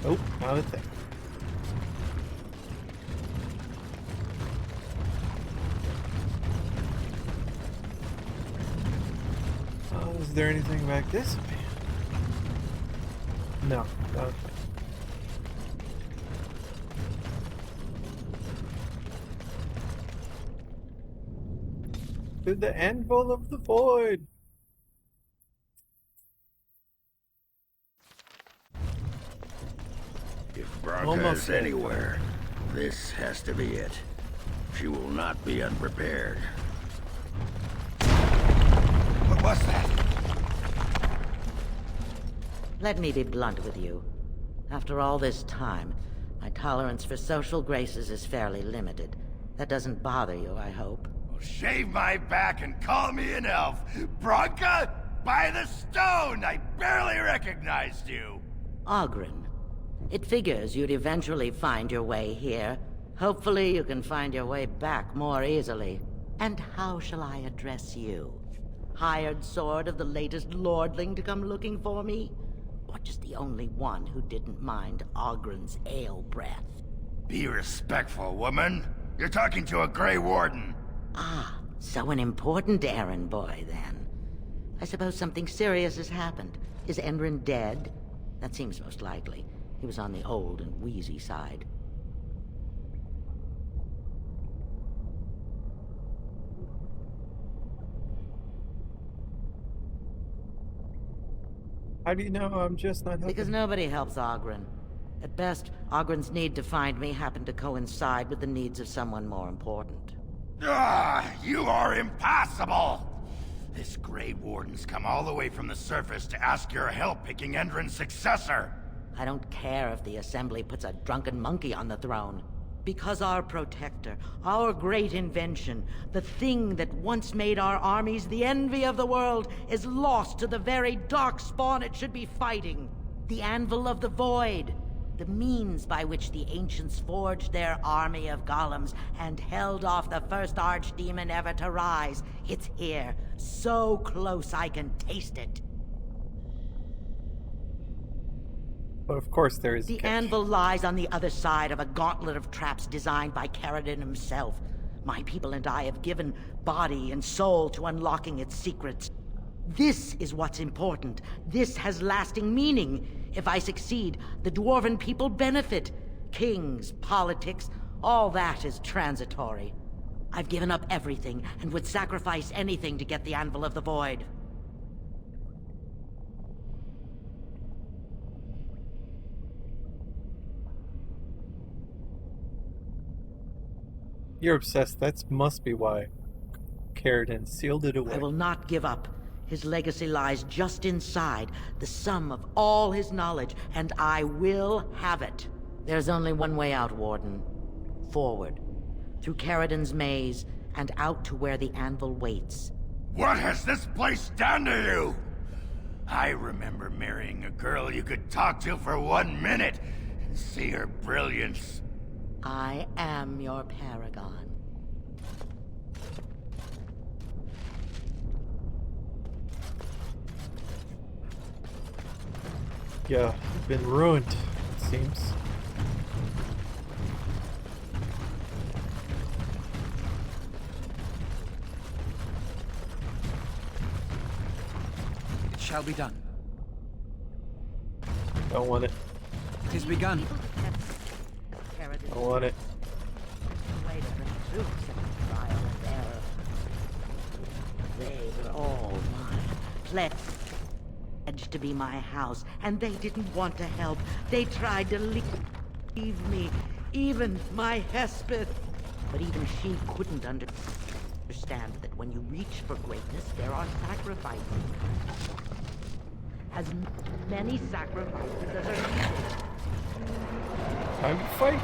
[SPEAKER 1] Nope, not a thing. Is there anything back this way? No, not a thing. To the anvil of the void.
[SPEAKER 4] If Branka
[SPEAKER 1] Almost
[SPEAKER 4] is
[SPEAKER 1] there.
[SPEAKER 4] anywhere, this has to be it. She will not be unprepared.
[SPEAKER 2] What was that?
[SPEAKER 8] Let me be blunt with you. After all this time, my tolerance for social graces is fairly limited. That doesn't bother you, I hope.
[SPEAKER 2] Well, shave my back and call me an elf. Branka, by the stone! I barely recognized you.
[SPEAKER 8] Oghren. It figures you'd eventually find your way here. Hopefully you can find your way back more easily. And how shall I address you? Hired sword of the latest lordling to come looking for me? Or just the only one who didn't mind Oghren's ale breath?
[SPEAKER 2] Be respectful, woman. You're talking to a Grey Warden.
[SPEAKER 8] Ah, so an important errand boy, then. I suppose something serious has happened. Is Endrin dead? That seems most likely. He was on the old and wheezy side.
[SPEAKER 1] How do you know I'm just not helping?
[SPEAKER 8] Because nobody helps Oghren. At best, Oghren's need to find me happened to coincide with the needs of someone more important.
[SPEAKER 2] You are impossible! This Grey Warden's come all the way from the surface to ask your help picking Endrin's successor!
[SPEAKER 8] I don't care if the Assembly puts a drunken monkey on the throne. Because our protector, our great invention, the thing that once made our armies the envy of the world, is lost to the very darkspawn it should be fighting. The Anvil of the Void. The means by which the ancients forged their army of golems and held off the first archdemon ever to rise. It's here, so close I can taste it.
[SPEAKER 1] But of course there is.
[SPEAKER 8] The anvil lies on the other side of a gauntlet of traps designed by Caridin himself. My people and I have given body and soul to unlocking its secrets. This is what's important. This has lasting meaning. If I succeed, the Dwarven people benefit. Kings, politics, all that is transitory. I've given up everything and would sacrifice anything to get the Anvil of the Void.
[SPEAKER 1] You're obsessed. That must be why Caridin sealed it away.
[SPEAKER 8] I will not give up. His legacy lies just inside, the sum of all his knowledge, and I will have it. There's only one way out, Warden. Forward. Through Caridin's maze, and out to where the anvil waits.
[SPEAKER 2] What has this place done to you? I remember marrying a girl you could talk to for 1 minute and see her brilliance.
[SPEAKER 8] I am your paragon.
[SPEAKER 1] Yeah, you've been ruined, it seems.
[SPEAKER 6] It shall be done.
[SPEAKER 1] Don't want it.
[SPEAKER 6] It is begun.
[SPEAKER 1] Don't want it.
[SPEAKER 8] They were all mine. Pledged to be my house, and they didn't want to help. They tried to leave me, even my Hespeth. But even she couldn't understand that when you reach for greatness, there are sacrifices. As many sacrifices as are needed.
[SPEAKER 1] Time to fight.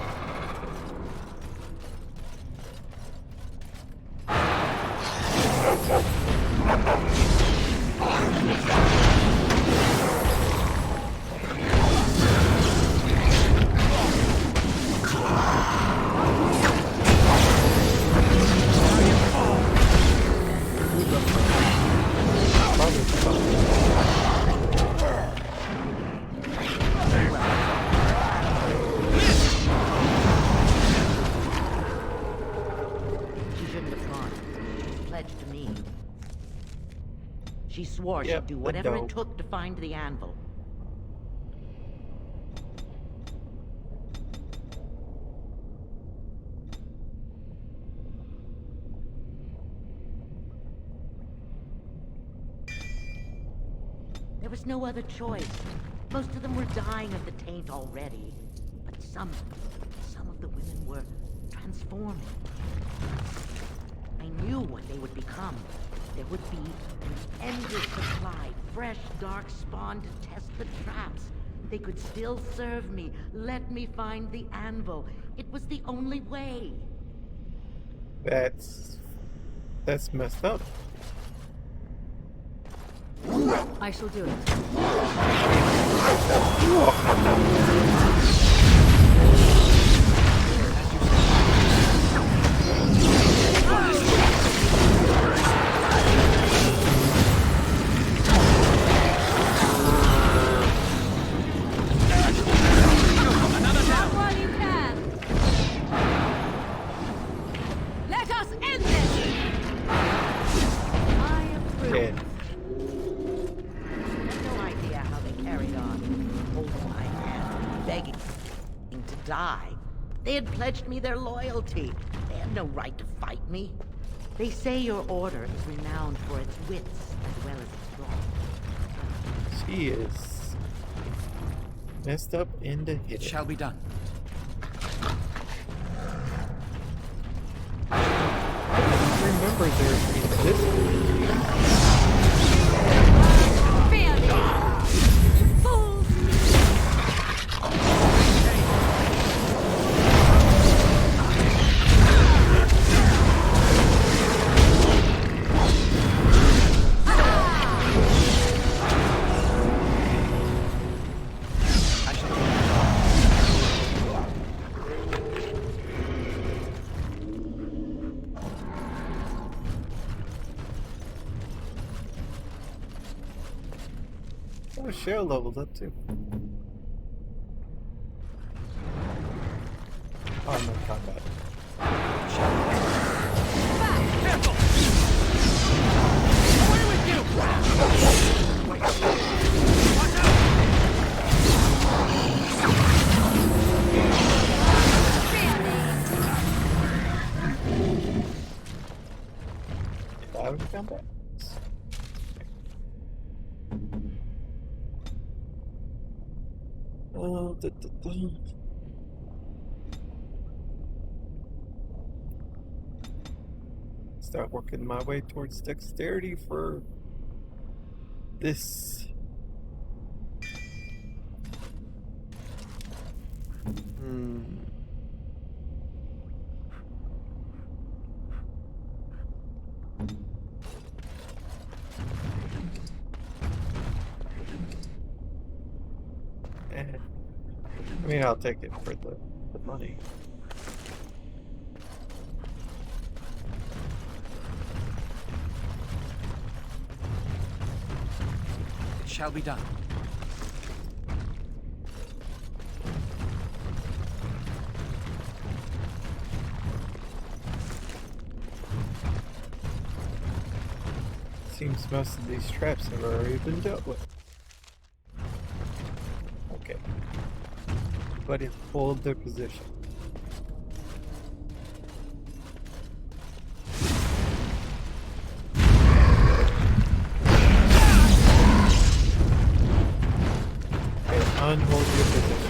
[SPEAKER 8] She swore she'd do whatever it took to find the anvil. There was no other choice. Most of them were dying of the taint already. But some of the women were transforming. I knew what they would become. There would be an endless supply, fresh dark spawn to test the traps. They could still serve me, let me find the anvil. It was the only way.
[SPEAKER 1] That's messed up.
[SPEAKER 3] I shall do it.
[SPEAKER 8] to die. They had pledged me their loyalty. They had no right to fight me. They say your order is renowned for its wits as well as its wrongs.
[SPEAKER 1] She is messed up in the head.
[SPEAKER 6] It shall be done.
[SPEAKER 1] Remember there existed. Oh, Shell leveled up too. Armor combat.
[SPEAKER 6] Careful! Away with you! Watch out!
[SPEAKER 1] Armor combat. Oh, start working my way towards dexterity for this. I mean, I'll take it for the money.
[SPEAKER 6] It shall be done.
[SPEAKER 1] Seems most of these traps have already been dealt with. Okay. But hold their position. Okay, unhold your position.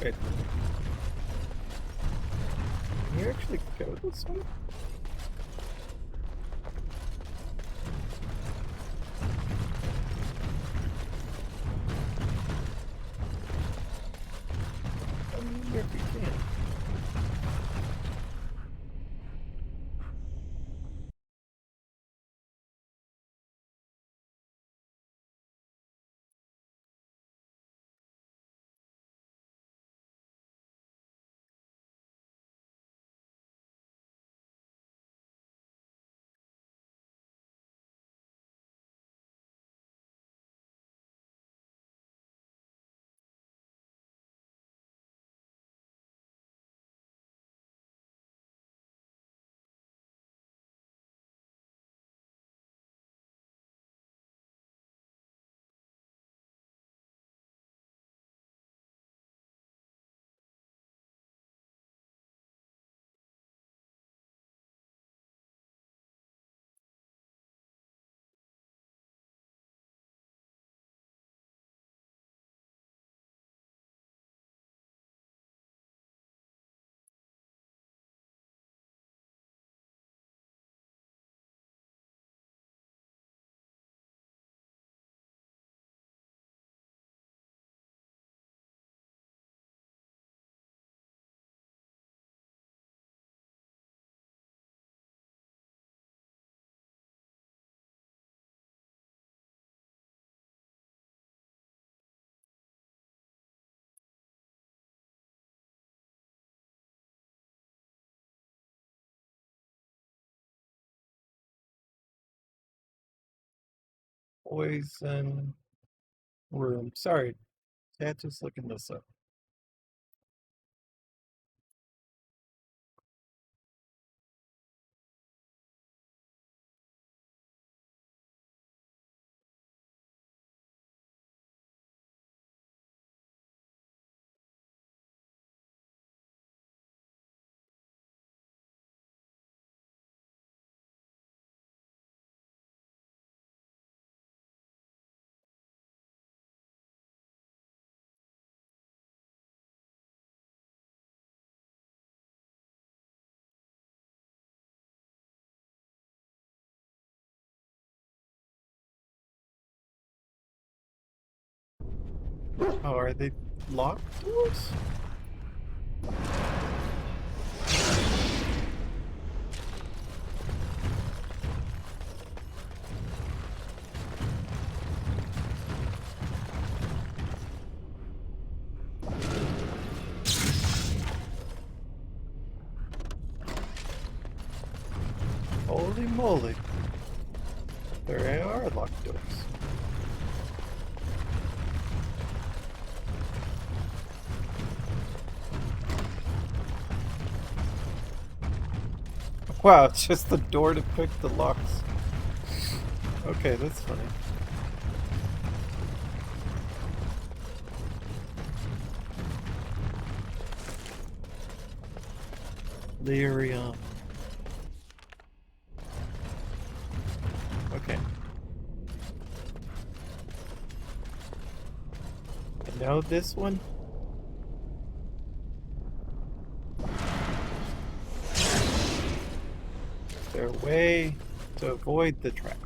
[SPEAKER 1] Wait. Can you actually go this way? I wonder if you can. Poison room. Sorry, Dad, just looking this up. Oh, are they locked doors? Holy moly. There are locked doors. Wow, it's just the door to pick the locks. Okay, that's funny. Lyrium. Okay. I know this one. Is there a way to avoid the trap?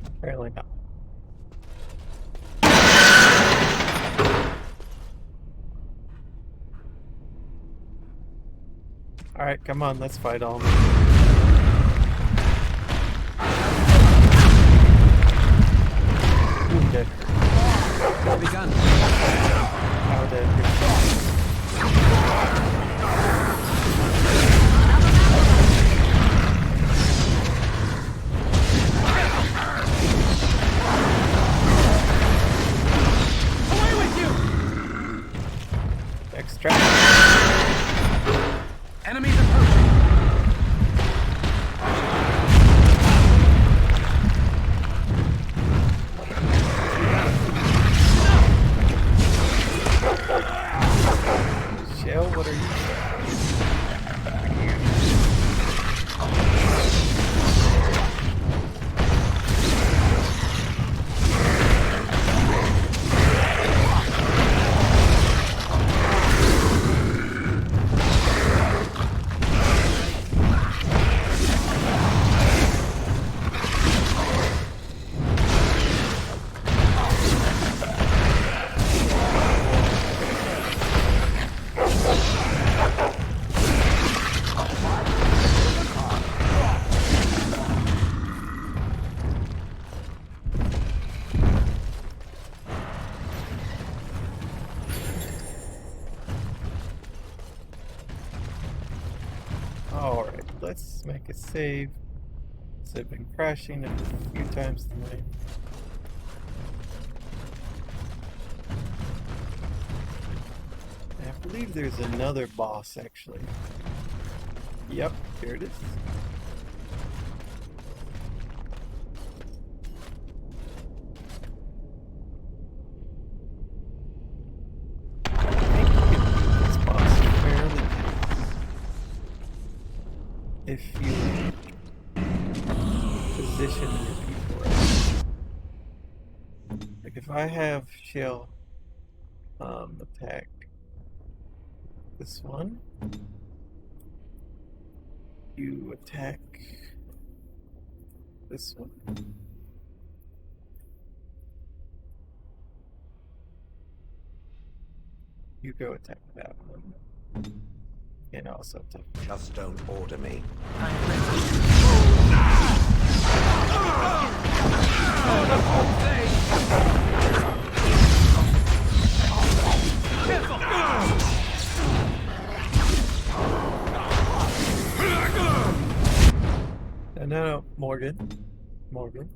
[SPEAKER 1] Apparently not. Alright, come on, let's fight all. Ooh, dead.
[SPEAKER 6] Begun.
[SPEAKER 1] How dead.
[SPEAKER 6] Away with you!
[SPEAKER 1] Extract.
[SPEAKER 6] Enemies approaching.
[SPEAKER 1] Shell, what are you? Alright, let's make a save. So I've been crashing a few times tonight. I believe there's another boss actually. Yep, here it is. I think you can beat this boss fairly if you position your people right. Like if I have Shell attack this one, you attack this one. You go attack that one. And also attack.
[SPEAKER 9] Just don't order me.
[SPEAKER 6] Careful!
[SPEAKER 1] Morgan. Morgan.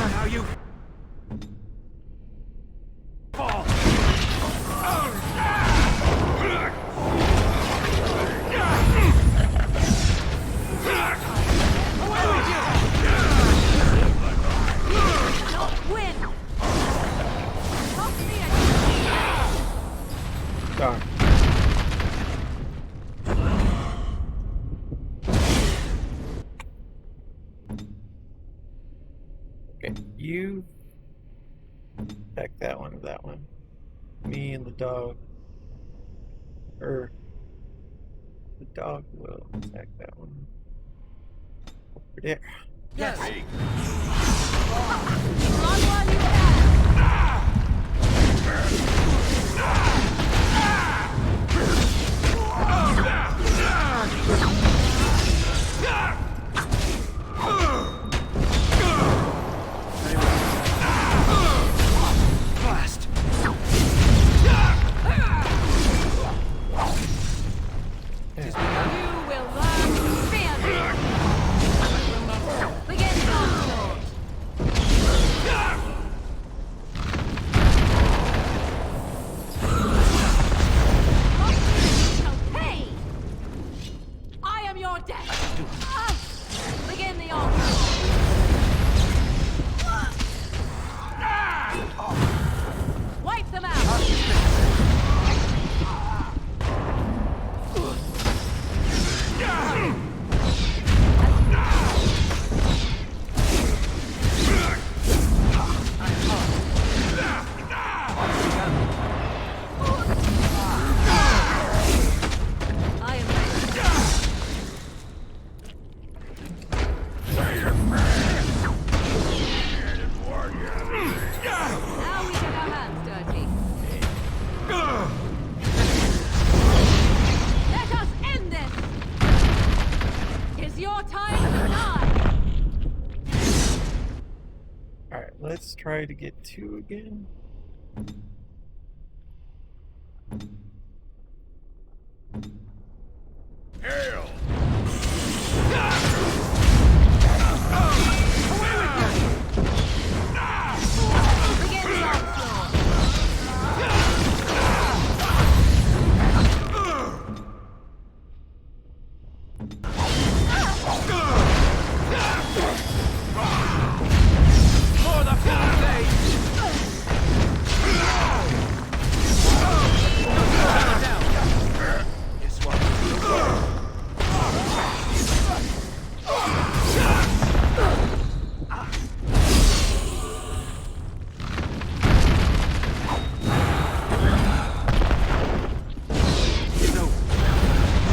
[SPEAKER 6] Now you fall.
[SPEAKER 1] Darn. Okay, you attack that one or that one. Me and the dog. Or the dog will attack that one. Over there.
[SPEAKER 6] Yes. Blast.
[SPEAKER 3] You will learn to fear me. Begin the onslaught. Shall pay. I am your death. Begin the onslaught. Wipe them out. I am ready. Now we get our hands dirty. Let us end this! Is your time to die?
[SPEAKER 1] Alright, let's try to get 2 again.
[SPEAKER 2] Hail!
[SPEAKER 3] Begin the onslaught.
[SPEAKER 6] For the full blade. Down. This one. Is over.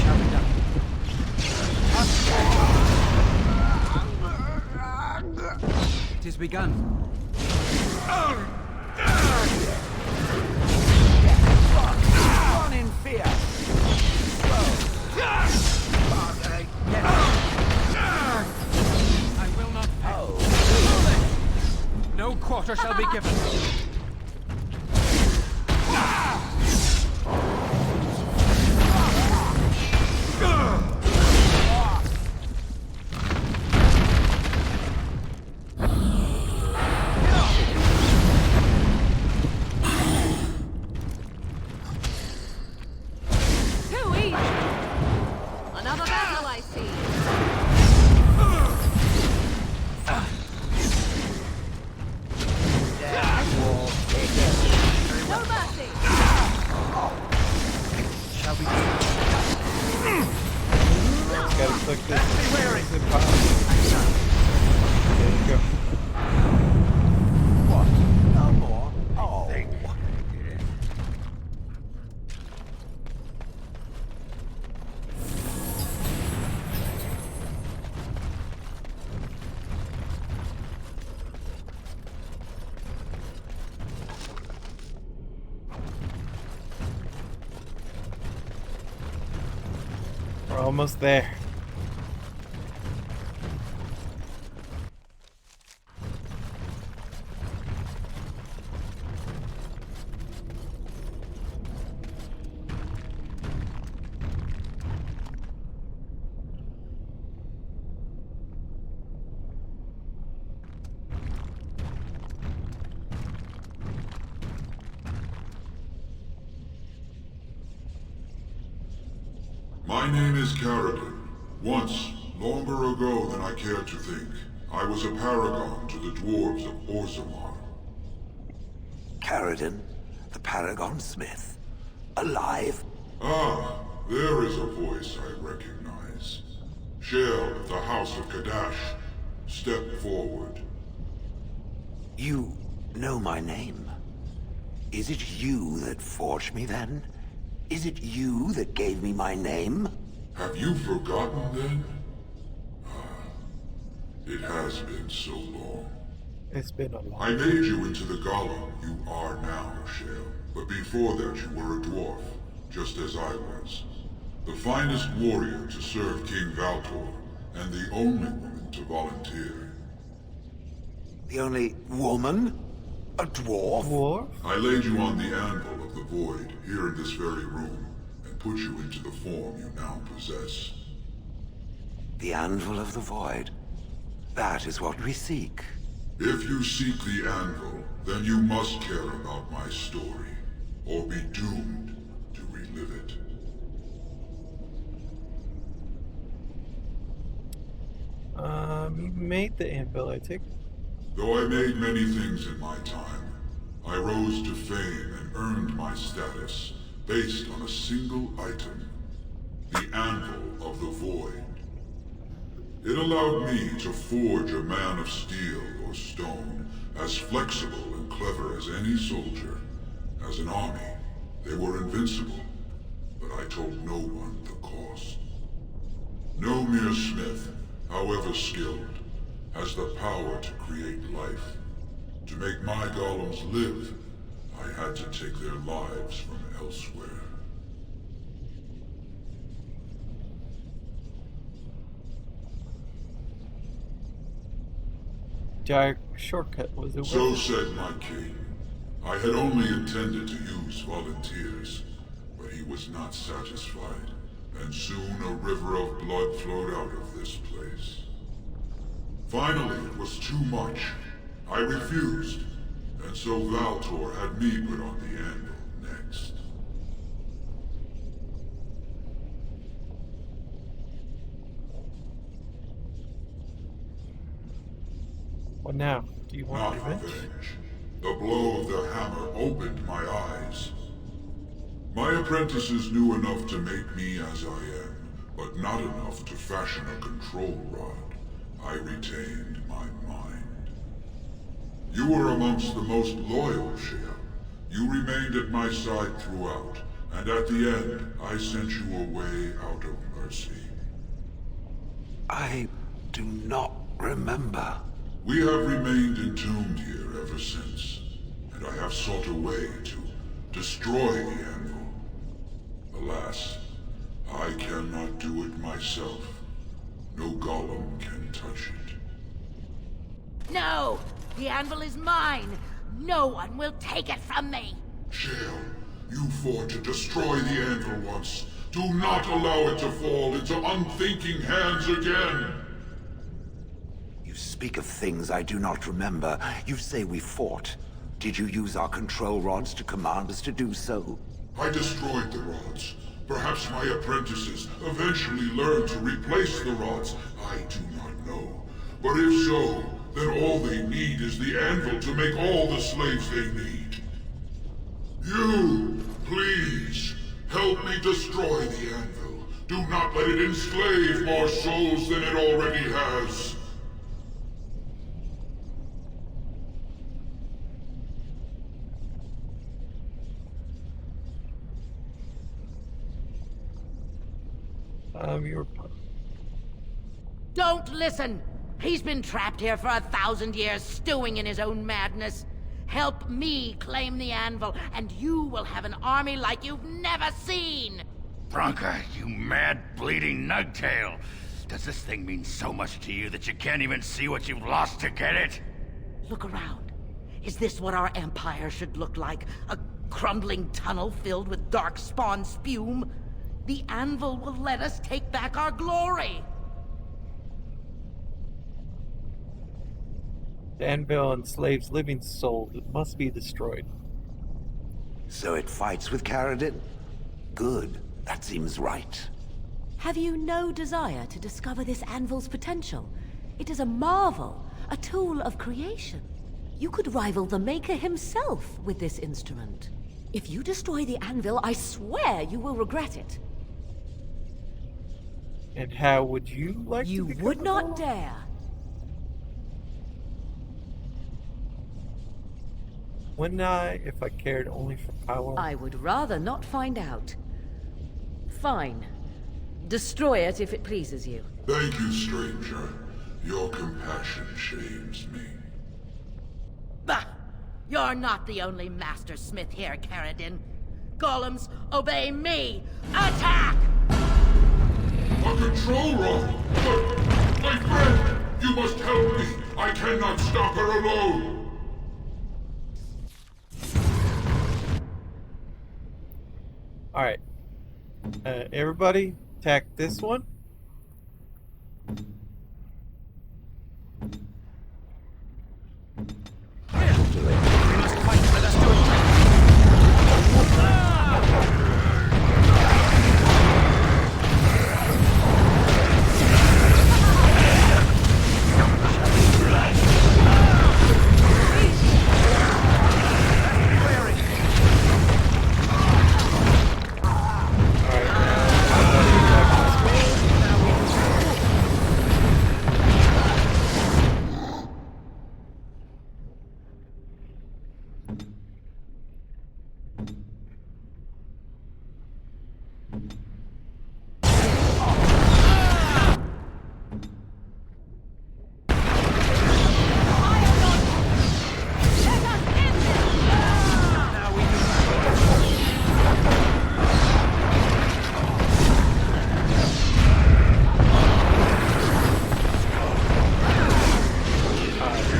[SPEAKER 6] Shall be done. It is begun. Run in fear. I will not fail. No quarter shall be given.
[SPEAKER 3] Too easy. Another battle I see. No mercy.
[SPEAKER 6] Shall be
[SPEAKER 1] Gotta click this.
[SPEAKER 6] wary.
[SPEAKER 1] Is it possible? There you go.
[SPEAKER 6] What? No more? Oh.
[SPEAKER 1] We're almost there.
[SPEAKER 9] My name is Caridin. Once, longer ago than I care to think, I was a paragon to the dwarves of Orzammar.
[SPEAKER 10] Caridin, the Paragon Smith. Alive?
[SPEAKER 9] Ah, there is a voice I recognize. Shale of the House of Kadash. Step forward.
[SPEAKER 10] You know my name. Is it you that forged me then? Is it you that gave me my name?
[SPEAKER 9] Have you forgotten then? It has been so long.
[SPEAKER 1] It's been a long
[SPEAKER 9] I made you into the golem you are now, Shale. But before that you were a dwarf, just as I was. The finest warrior to serve King Valtor, and the only woman to volunteer.
[SPEAKER 10] The only woman? A dwarf?
[SPEAKER 1] war.
[SPEAKER 9] I laid you on the anvil of the void, here in this very room, and put you into the form you now possess.
[SPEAKER 10] The Anvil of the Void. That is what we seek.
[SPEAKER 9] If you seek the anvil, then you must care about my story, or be doomed to relive it.
[SPEAKER 1] You made the anvil, I think.
[SPEAKER 9] Though I made many things in my time, I rose to fame and earned my status based on a single item. The Anvil of the Void. It allowed me to forge a man of steel or stone, as flexible and clever as any soldier. As an army, they were invincible, but I told no one the cost. No mere smith, however skilled, has the power to create life. To make my golems live, I had to take their lives from elsewhere.
[SPEAKER 1] Dark shortcut was it?
[SPEAKER 9] So said my king. I had only intended to use volunteers, but he was not satisfied, and soon a river of blood flowed out of this place. Finally, it was too much. I refused, and so Valtor had me put on the anvil next.
[SPEAKER 1] What now? Do you want
[SPEAKER 9] Not
[SPEAKER 1] revenge?
[SPEAKER 9] revenge. The blow of the hammer opened my eyes. My apprentices knew enough to make me as I am, but not enough to fashion a control rod. I retained my mind. You were amongst the most loyal, Shea. You remained at my side throughout, and at the end, I sent you away out of mercy.
[SPEAKER 10] I do not remember.
[SPEAKER 9] We have remained entombed here ever since, and I have sought a way to destroy the anvil. Alas, I cannot do it myself. No golem can touch it.
[SPEAKER 8] No! The anvil is mine! No one will take it from me!
[SPEAKER 9] Shale, you fought to destroy the anvil once. Do not allow it to fall into unthinking hands again!
[SPEAKER 10] You speak of things I do not remember. You say we fought. Did you use our control rods to command us to do so?
[SPEAKER 9] I destroyed the rods. Perhaps my apprentices eventually learned to replace the rods. I do not know. But if so, then all they need is the anvil to make all the slaves they need. You, please, help me destroy the anvil. Do not let it enslave more souls than it already has.
[SPEAKER 1] You're...
[SPEAKER 8] Don't listen! He's been trapped here for 1,000 years, stewing in his own madness. Help me claim the anvil, and you will have an army like you've never seen!
[SPEAKER 2] Bronca, you mad, bleeding nugtail! Does this thing mean so much to you that you can't even see what you've lost to get it?
[SPEAKER 8] Look around. Is this what our empire should look like? A crumbling tunnel filled with dark spawn spume? The anvil will let us take back our glory!
[SPEAKER 1] The anvil enslaves living souls. It must be destroyed.
[SPEAKER 10] So it fights with Caridin? Good. That seems right.
[SPEAKER 3] Have you no desire to discover this anvil's potential? It is a marvel, a tool of creation. You could rival the Maker himself with this instrument. If you destroy the anvil, I swear you will regret it.
[SPEAKER 1] And how would you like
[SPEAKER 3] You
[SPEAKER 1] to become
[SPEAKER 3] would
[SPEAKER 1] a
[SPEAKER 3] not
[SPEAKER 1] golem?
[SPEAKER 3] dare.
[SPEAKER 1] Wouldn't I if I cared only for power?
[SPEAKER 3] I would rather not find out. Fine. Destroy it if it pleases you.
[SPEAKER 9] Thank you, stranger. Your compassion shames me.
[SPEAKER 8] Bah! You're not the only master smith here, Caradin. Golems, obey me! Attack!
[SPEAKER 9] A control room! But, my friend, you must help me. I cannot stop her alone.
[SPEAKER 1] Alright. Everybody, attack this one.
[SPEAKER 6] We must fight. Let us do it.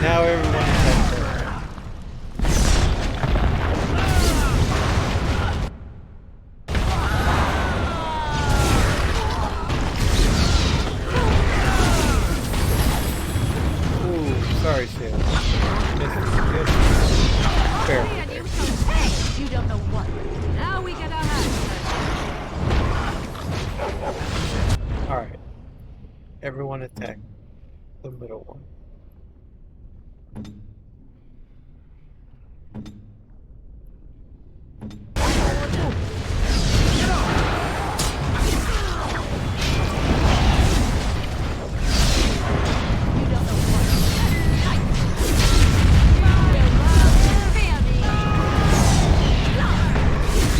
[SPEAKER 1] Now everyone attack her. Ooh, sorry, Shale. Missed it. Good. Fair.
[SPEAKER 3] You don't know what. Now we get our hands dirty.
[SPEAKER 1] Alright. Everyone attack the middle one. It's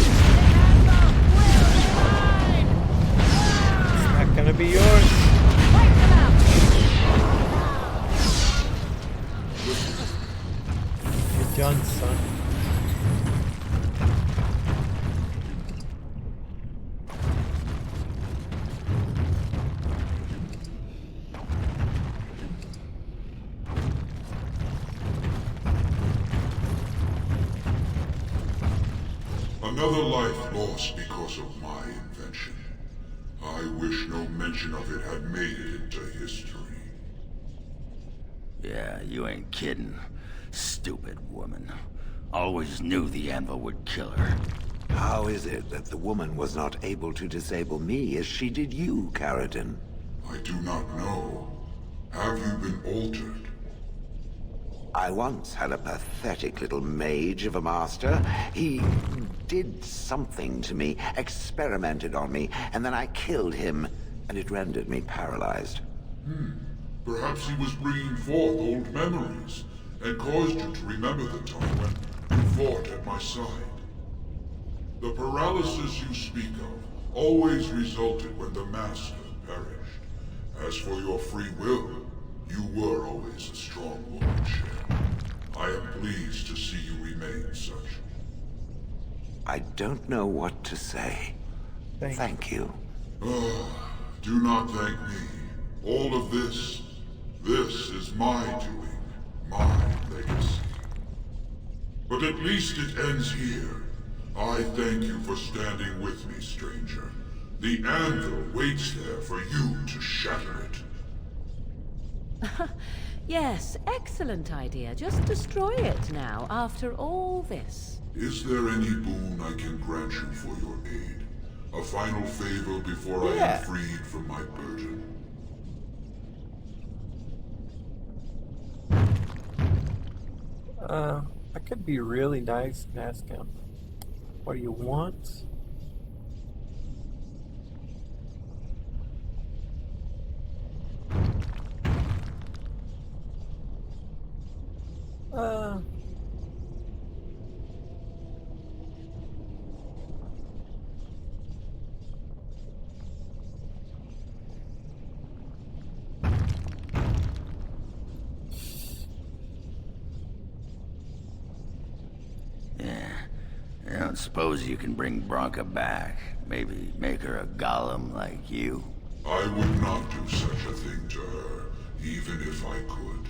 [SPEAKER 1] not gonna be yours. You're done, son.
[SPEAKER 9] Another life lost because of my invention. I wish no mention of it had made it into history.
[SPEAKER 2] Yeah, you ain't kidding. Stupid woman. Always knew the anvil would kill her.
[SPEAKER 10] How is it that the woman was not able to disable me as she did you, Caradin?
[SPEAKER 9] I do not know. Have you been altered?
[SPEAKER 10] I once had a pathetic little mage of a master. He did something to me, experimented on me, and then I killed him, and it rendered me paralyzed.
[SPEAKER 9] Perhaps he was bringing forth old memories, and caused you to remember the time when you fought at my side. The paralysis you speak of always resulted when the Master perished. As for your free will, you were always a strong woman, Shale. I am pleased to see you remain such.
[SPEAKER 10] I don't know what to say. Thank you.
[SPEAKER 9] Do not thank me. All of this is my doing, my legacy. But at least it ends here. I thank you for standing with me, stranger. The anvil waits there for you to shatter it.
[SPEAKER 3] Yes, excellent idea. Just destroy it now, after all this.
[SPEAKER 9] Is there any boon I can grant you for your aid? A final favor before I am freed from my burden.
[SPEAKER 1] I could be really nice and ask him, what do you want?
[SPEAKER 4] I don't suppose you can bring Bronca back. Maybe make her a golem like you.
[SPEAKER 9] I would not do such a thing to her, even if I could.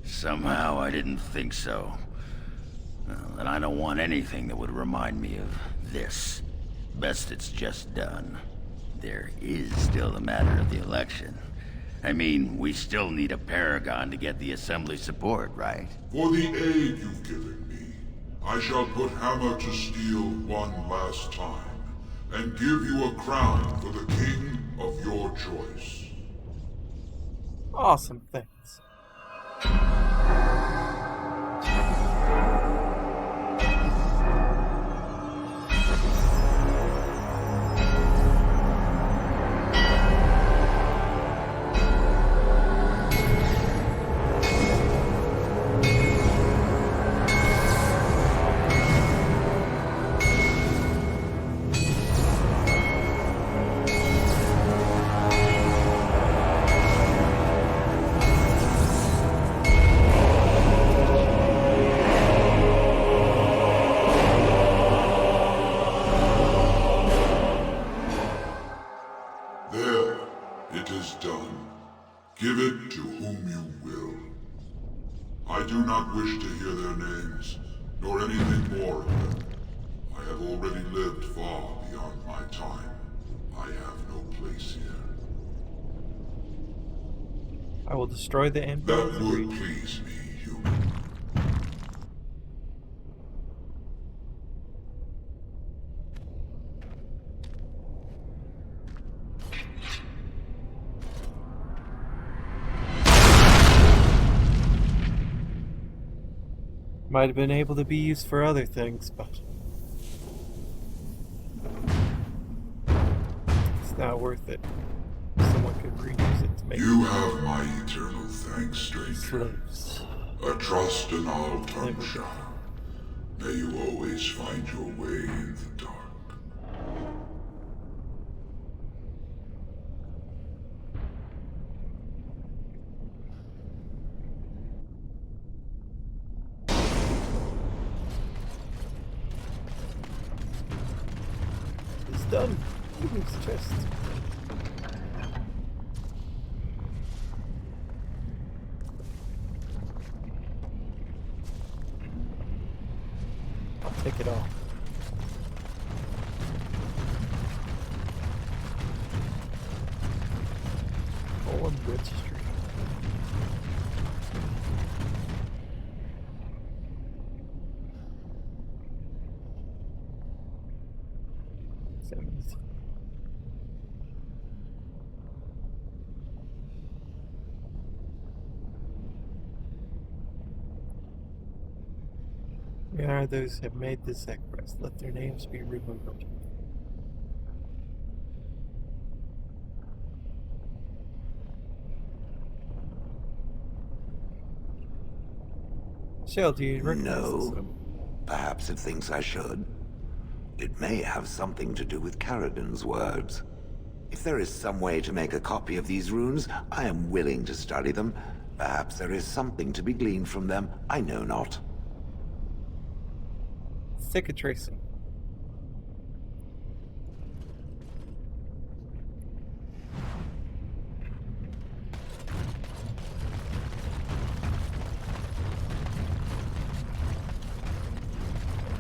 [SPEAKER 4] Somehow I didn't think so. Well, and I don't want anything that would remind me of this. Best it's just done. There is still the matter of the election. I mean, we still need a Paragon to get the Assembly support, right?
[SPEAKER 9] For the aid you've given me, I shall put Hammer to Steel one last time, and give you a crown for the king of your choice.
[SPEAKER 1] Awesome, thanks.
[SPEAKER 9] There, it is done. Give it to whom you will. I do not wish to hear their names, nor anything more of them. I have already lived far beyond my time. I have no place here.
[SPEAKER 1] I will destroy the Anvil.
[SPEAKER 9] That would please me, human.
[SPEAKER 1] Might have been able to be used for other things, but it's not worth it. Someone could reuse it to make
[SPEAKER 9] You have my eternal thanks, stranger.
[SPEAKER 1] slaves.
[SPEAKER 9] A trust and all tongue shall. May you always find your way in the dark.
[SPEAKER 1] It's done. Who's chest? I'll take it all. Old registry. Sevens. Where are those who have made this sacrifice? Let their names be removed. Shell, do you recognize this
[SPEAKER 10] No.
[SPEAKER 1] one?
[SPEAKER 10] Perhaps it thinks I should. It may have something to do with Caridin's words. If there is some way to make a copy of these runes, I am willing to study them. Perhaps there is something to be gleaned from them, I know not.
[SPEAKER 1] Cicatracing.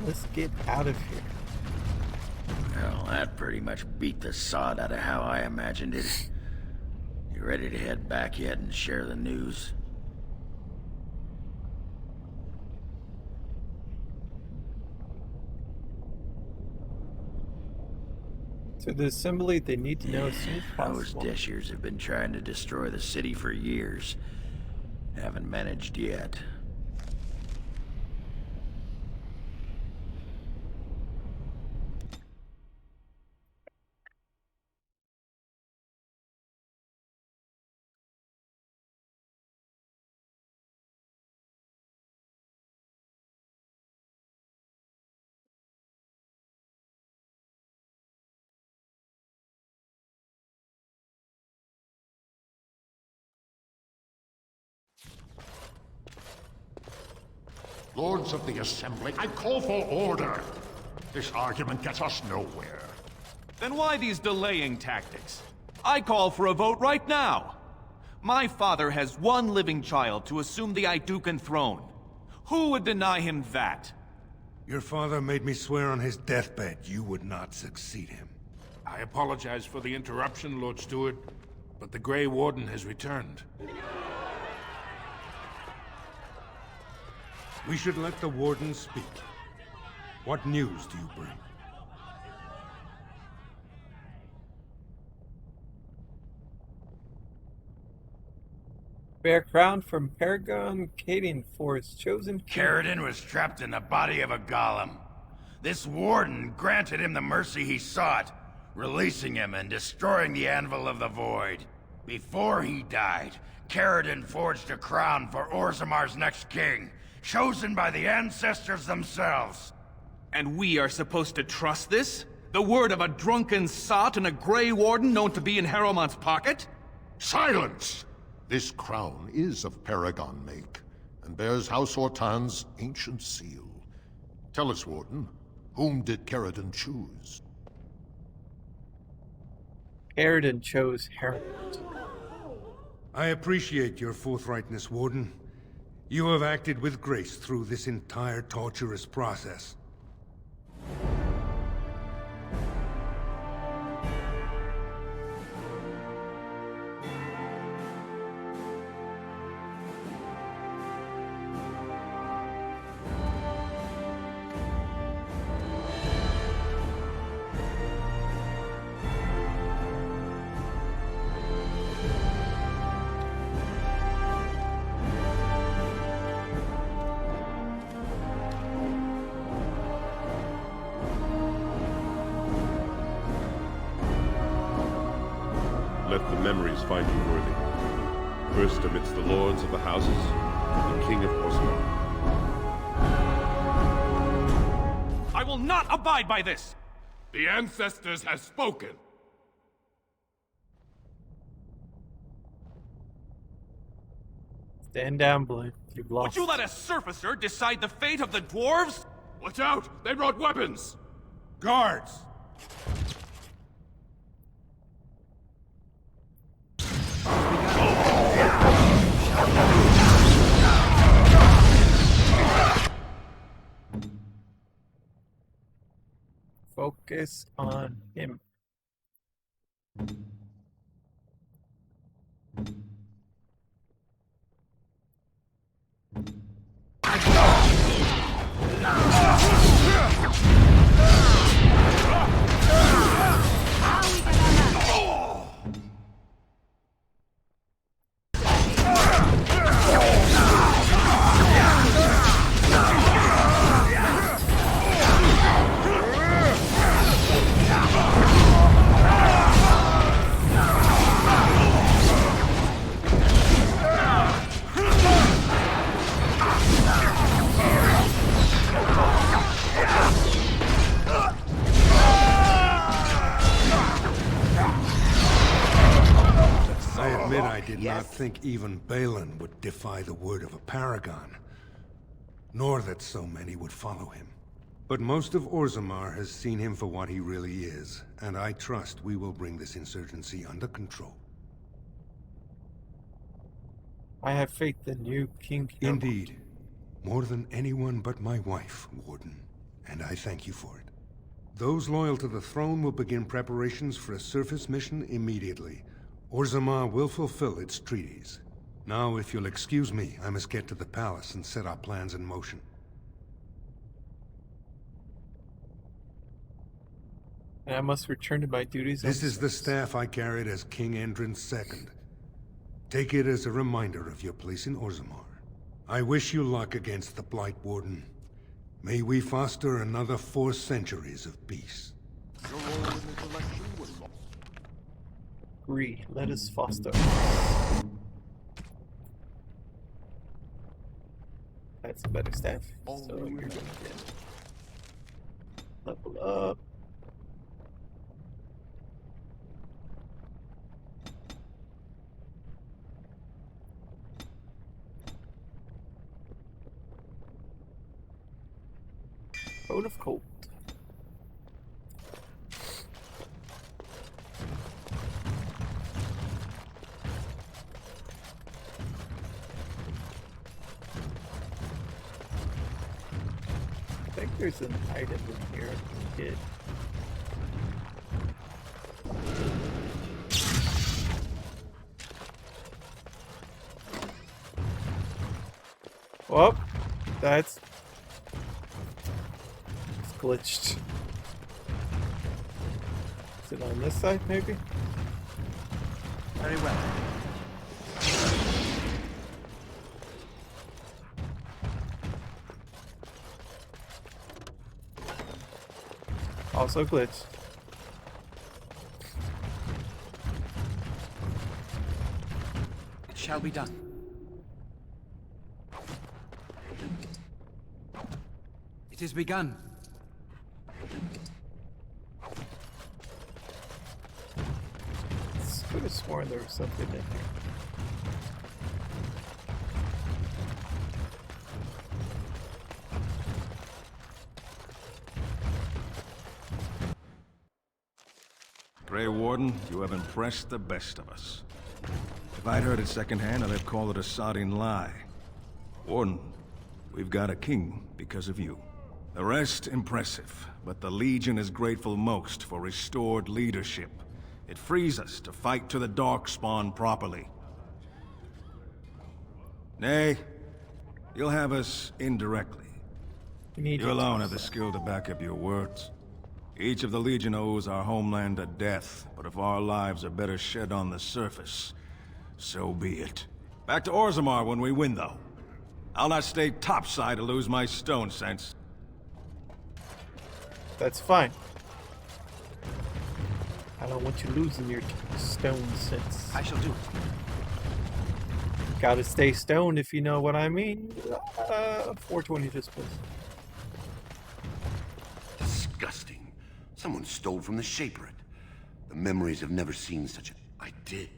[SPEAKER 1] Let's get out of here.
[SPEAKER 4] Well, that pretty much beat the sod out of how I imagined it. You ready to head back yet and share the news?
[SPEAKER 1] To the assembly, they need to know as soon as
[SPEAKER 4] Those
[SPEAKER 1] possible.
[SPEAKER 4] Deshirs have been trying to destroy the city for years. Haven't managed yet.
[SPEAKER 11] Lords of the Assembly, I call for order. This argument gets us nowhere.
[SPEAKER 12] Then why these delaying tactics? I call for a vote right now. My father has one living child to assume the Idukan throne. Who would deny him that?
[SPEAKER 13] Your father made me swear on his deathbed you would not succeed him.
[SPEAKER 5] I apologize for the interruption, Lord Steward, but the Grey Warden has returned.
[SPEAKER 13] We should let the Warden speak. What news do you bring?
[SPEAKER 1] Bear crown from Paragon Kading for his chosen king.
[SPEAKER 2] Caridin was trapped in the body of a golem. This warden granted him the mercy he sought, releasing him and destroying the Anvil of the Void. Before he died, Caridin forged a crown for Orzamar's next king, chosen by the ancestors themselves.
[SPEAKER 12] And we are supposed to trust this? The word of a drunken sot and a Grey Warden known to be in Harrowmont's pocket?
[SPEAKER 11] Silence! This crown is of Paragon make, and bears House Ortan's ancient seal. Tell us, Warden, whom did Caridin choose?
[SPEAKER 1] Caridin chose Harrowmont.
[SPEAKER 13] I appreciate your forthrightness, Warden. You have acted with grace through this entire torturous process.
[SPEAKER 14] Let the memories find you worthy. First amidst the lords of the houses, the King of Orzammar.
[SPEAKER 12] I will not abide by this!
[SPEAKER 5] The ancestors have spoken.
[SPEAKER 1] Stand down, Blue. You've lost.
[SPEAKER 12] Would you let a surfacer decide the fate of the dwarves?
[SPEAKER 5] Watch out! They brought weapons!
[SPEAKER 13] Guards!
[SPEAKER 1] Focus on him.
[SPEAKER 13] I did not think even Balin would defy the word of a paragon, nor that so many would follow him. But most of Orzammar has seen him for what he really is, and I trust we will bring this insurgency under control.
[SPEAKER 1] I have faith in you, King Harrowmont.
[SPEAKER 13] Indeed. More than anyone but my wife, Warden, and I thank you for it. Those loyal to the throne will begin preparations for a surface mission immediately. Orzammar will fulfill its treaties. Now, if you'll excuse me, I must get to the palace and set our plans in motion.
[SPEAKER 1] And I must return to my duties.
[SPEAKER 13] This is the staff I carried as King Endrin II. Take it as a reminder of your place in Orzammar. I wish you luck against the Blight Warden. May we foster another 4 centuries of peace.
[SPEAKER 1] Agree. Let us foster. That's a better staff. So you're gonna get level up. Code of Cold. I think there's an item in here I can get. Well, that's glitched. Is it on this side, maybe?
[SPEAKER 6] Very well.
[SPEAKER 1] Also glitched.
[SPEAKER 6] It shall be done. It is begun.
[SPEAKER 1] I could have sworn there was something in here.
[SPEAKER 15] Grey Warden, you have impressed the best of us. If I'd heard it secondhand, I'd have called it a sodding lie. Warden, we've got a king because of you. The rest, impressive, but the Legion is grateful most for restored leadership. It frees us to fight to the Darkspawn properly. Nay, you'll have us indirectly. You alone have the skill to back up your words. Each of the Legion owes our homeland a death, but if our lives are better shed on the surface, so be it. Back to Orzammar when we win, though. I'll not stay topside to lose my stone sense.
[SPEAKER 1] That's fine. I don't want you losing your stone sense.
[SPEAKER 6] I shall do it.
[SPEAKER 1] Gotta stay stoned if you know what I mean. 420 just was.
[SPEAKER 4] Disgusting. Someone stole from the Shaperate. The memories have never seen such a... I did.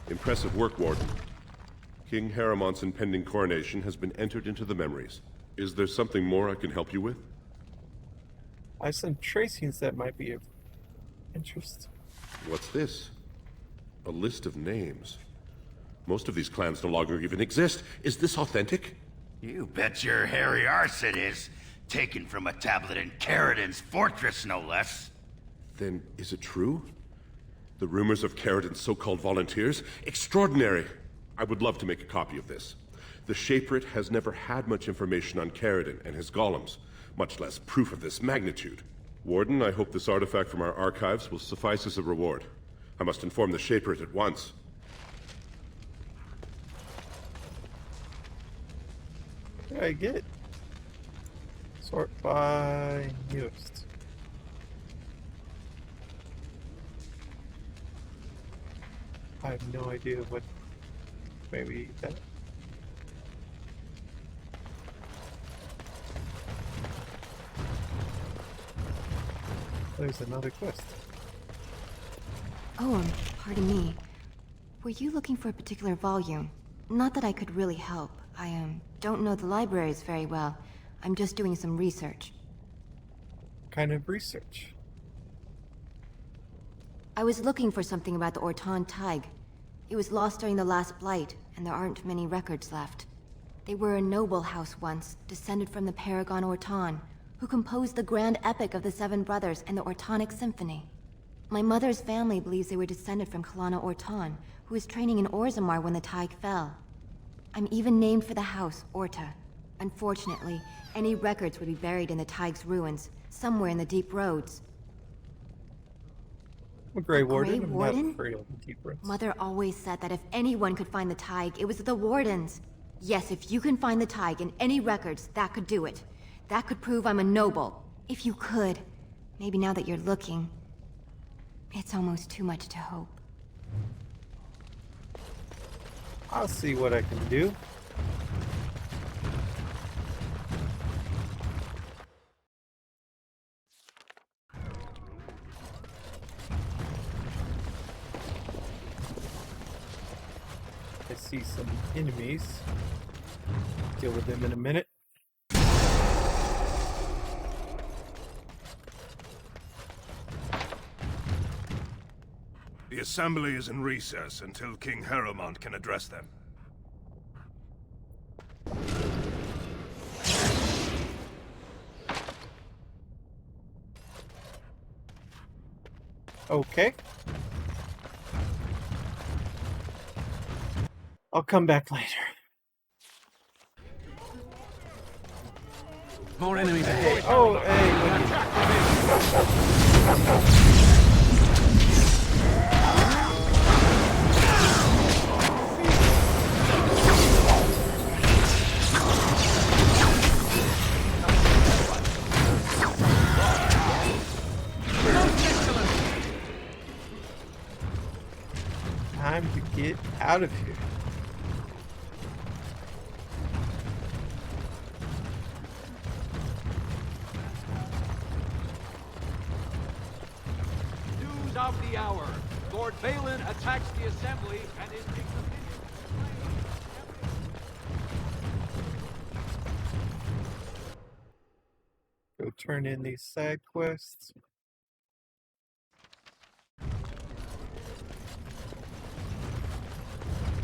[SPEAKER 14] Impressive work, Warden. King Haramont's impending coronation has been entered into the memories. Is there something more I can help you with?
[SPEAKER 1] I have some tracings that might be of interest.
[SPEAKER 14] What's this? A list of names. Most of these clans no longer even exist. Is this authentic?
[SPEAKER 2] You bet your hairy arse it is. Taken from a tablet in Caridin's fortress, no less.
[SPEAKER 14] Then is it true? The rumors of Caridin's so-called volunteers? Extraordinary! I would love to make a copy of this. The Shaperate has never had much information on Caridin and his golems, much less proof of this magnitude. Warden, I hope this artifact from our archives will suffice as a reward. I must inform the Shaperate at once.
[SPEAKER 1] What did I get? Sort by newest. I have no idea what. Maybe that. There's another quest.
[SPEAKER 16] Oh, pardon me. Were you looking for a particular volume? Not that I could really help. I don't know the libraries very well. I'm just doing some research.
[SPEAKER 1] Kind of research?
[SPEAKER 16] I was looking for something about the Ortan Tig. It was lost during the last Blight, and there aren't many records left. They were a noble house once, descended from the Paragon Ortan, who composed the grand epic of the Seven Brothers and the Ortonic Symphony. My mother's family believes they were descended from Kalana Ortan, who was training in Orzammar when the Tig fell. I'm even named for the house, Orta. Unfortunately, any records would be buried in the Tig's ruins, somewhere in the deep roads.
[SPEAKER 1] I'm a Grey Warden.
[SPEAKER 16] Grey
[SPEAKER 1] I'm
[SPEAKER 16] Warden?
[SPEAKER 1] not afraid of the deep roads.
[SPEAKER 16] Mother always said that if anyone could find the Tig, it was the Wardens. Yes, if you can find the Tig in any records, that could do it. That could prove I'm a noble. If you could. Maybe now that you're looking, it's almost too much to hope.
[SPEAKER 1] I'll see what I can do. I see some enemies. Deal with them in a minute.
[SPEAKER 15] The Assembly is in recess until King Heromont can address them.
[SPEAKER 1] Okay. I'll come back later.
[SPEAKER 6] More enemies
[SPEAKER 1] Hey,
[SPEAKER 6] ahead.
[SPEAKER 1] oh, hey. Time to get out of here.
[SPEAKER 5] News of the hour. Lord Balin attacks the Assembly and is being
[SPEAKER 1] Go turn in these side quests.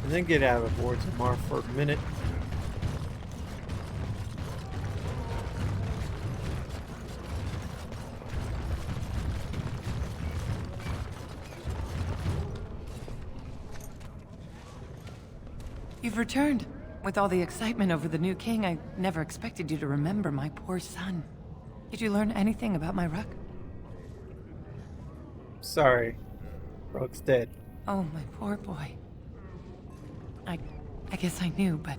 [SPEAKER 1] And then get out of Orzammar for a minute.
[SPEAKER 7] You've returned. With all the excitement over the new king, I never expected you to remember my poor son. Did you learn anything about my Ruck?
[SPEAKER 1] Sorry. Rook's dead.
[SPEAKER 7] Oh, my poor boy. I guess I knew, but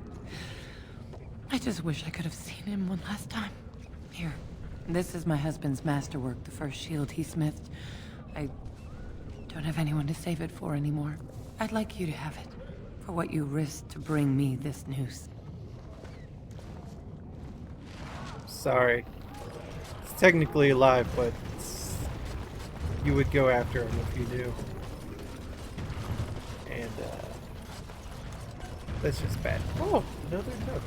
[SPEAKER 7] I just wish I could have seen him one last time. Here, this is my husband's masterwork, the first shield he smithed. I don't have anyone to save it for anymore. I'd like you to have it, for what you risked to bring me this news.
[SPEAKER 1] Sorry. It's technically alive, but you would go after him if you knew. And, that's just bad. Oh, another note.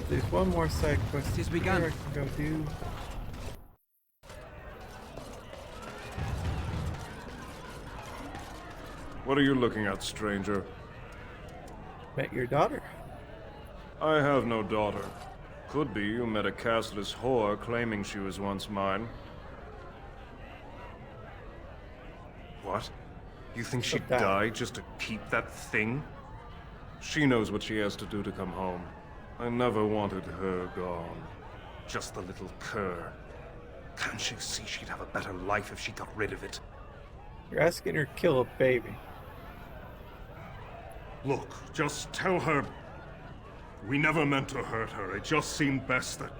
[SPEAKER 1] There's one more side quest.
[SPEAKER 6] It is begun.
[SPEAKER 1] I can go do.
[SPEAKER 15] What are you looking at, stranger?
[SPEAKER 1] Met your daughter.
[SPEAKER 15] I have no daughter. Could be you met a castless whore claiming she was once mine. What? You think she'd die just to keep that thing? She knows what she has to do to come home. I never wanted her gone. Just the little cur. Can't she see she'd have a better life if she got rid of it?
[SPEAKER 1] You're asking her to kill a baby.
[SPEAKER 15] Look, just tell her we never meant to hurt her. It just seemed best that...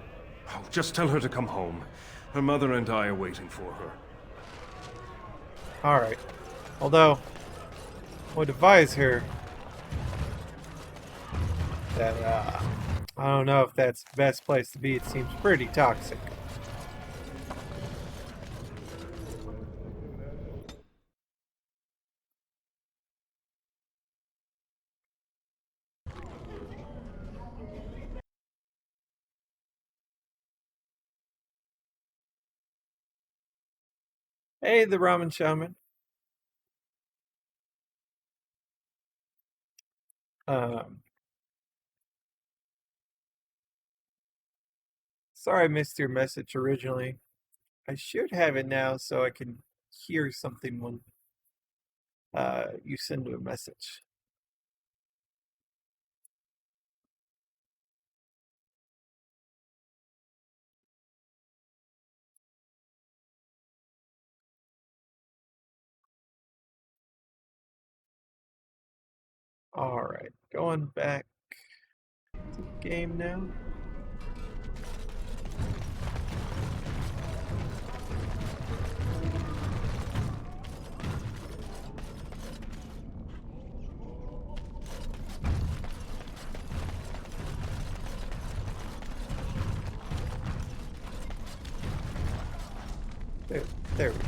[SPEAKER 15] Oh, just tell her to come home. Her mother and I are waiting for her.
[SPEAKER 1] Alright. Although, I would advise her that, I don't know if that's the best place to be. It seems pretty toxic. Hey, the ramen shaman. Sorry I missed your message originally. I should have it now so I can hear something when you send a message. Alright, going back to the game now. There we go.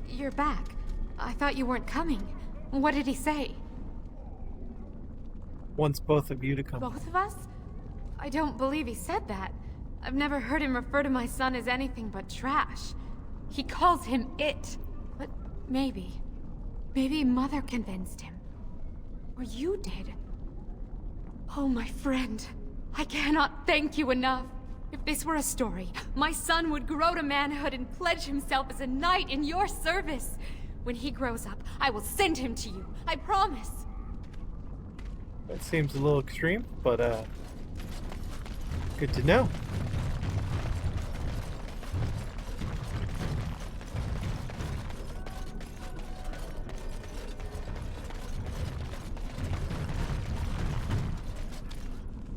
[SPEAKER 17] You're back. I thought you weren't coming. What did he say?
[SPEAKER 1] Wants both of you to come.
[SPEAKER 17] Both of us? I don't believe he said that. I've never heard him refer to my son as anything but trash. He calls him it. But maybe Mother convinced him. Or you did. Oh, my friend. I cannot thank you enough. If this were a story, my son would grow to manhood and pledge himself as a knight in your service. When he grows up, I will send him to you. I promise.
[SPEAKER 1] That seems a little extreme, but good to know.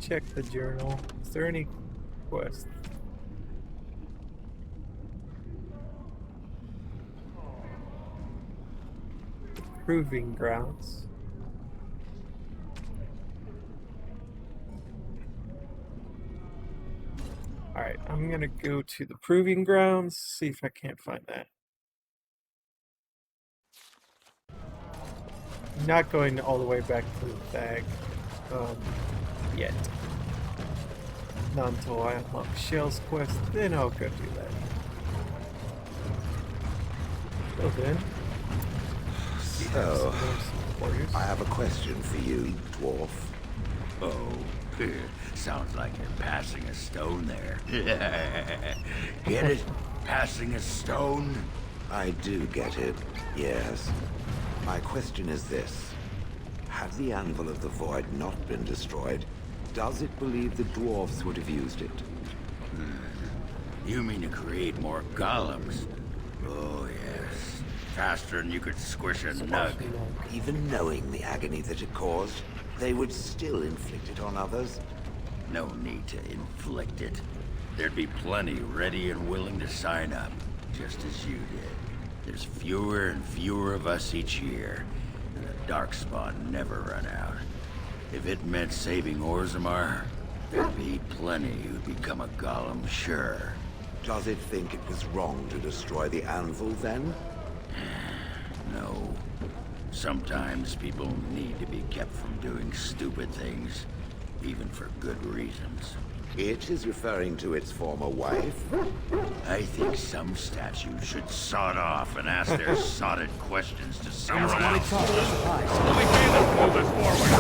[SPEAKER 1] Check the journal. Is there any quest? Proving grounds. Alright, I'm gonna go to the proving grounds, see if I can't find that. I'm not going all the way back to the bag yet. Not until I unlock Shell's quest, then I'll go do that. Till then,
[SPEAKER 10] so, I have a question for you, dwarf.
[SPEAKER 2] Oh, sounds like you're passing a stone there. Get it? Passing a stone?
[SPEAKER 10] I do get it, yes. My question is this. Had the Anvil of the Void not been destroyed, does it believe the dwarves would have used it?
[SPEAKER 2] You mean to create more golems? Oh, yes. Faster than you could squish a nug.
[SPEAKER 10] Even knowing the agony that it caused, they would still inflict it on others?
[SPEAKER 2] No need to inflict it. There'd be plenty ready and willing to sign up, just as you did. There's fewer and fewer of us each year, and the Darkspawn never run out. If it meant saving Orzammar, there'd be plenty who'd become a golem, sure.
[SPEAKER 10] Does it think it was wrong to destroy the Anvil, then?
[SPEAKER 2] No. Sometimes people need to be kept from doing stupid things, even for good reasons.
[SPEAKER 10] It is referring to its former wife?
[SPEAKER 2] I think some statues should sod off and ask their sodded questions to someone else.
[SPEAKER 5] Let me move it forward.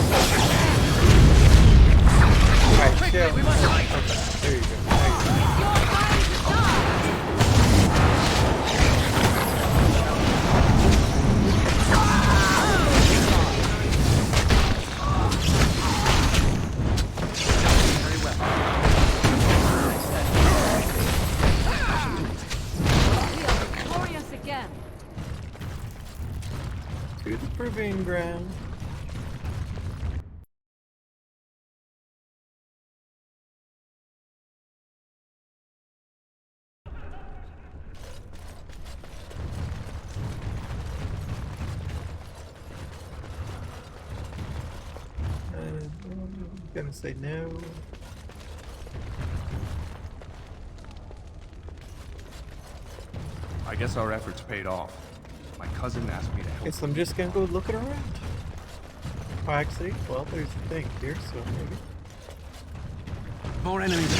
[SPEAKER 1] Alright,
[SPEAKER 5] Quickly, we must fight.
[SPEAKER 1] There you go. To the proving ground. I'm gonna say no.
[SPEAKER 12] I guess our efforts paid off. My cousin asked me to help.
[SPEAKER 1] Guess I'm just gonna go looking around. Oh, actually, well, there's a thing here, so maybe.
[SPEAKER 6] More enemies.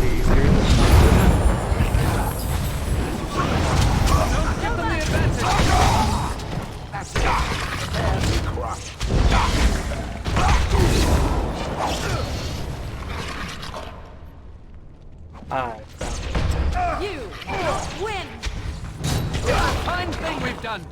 [SPEAKER 1] Easier. I found it.
[SPEAKER 6] You win! What a fine thing we've done!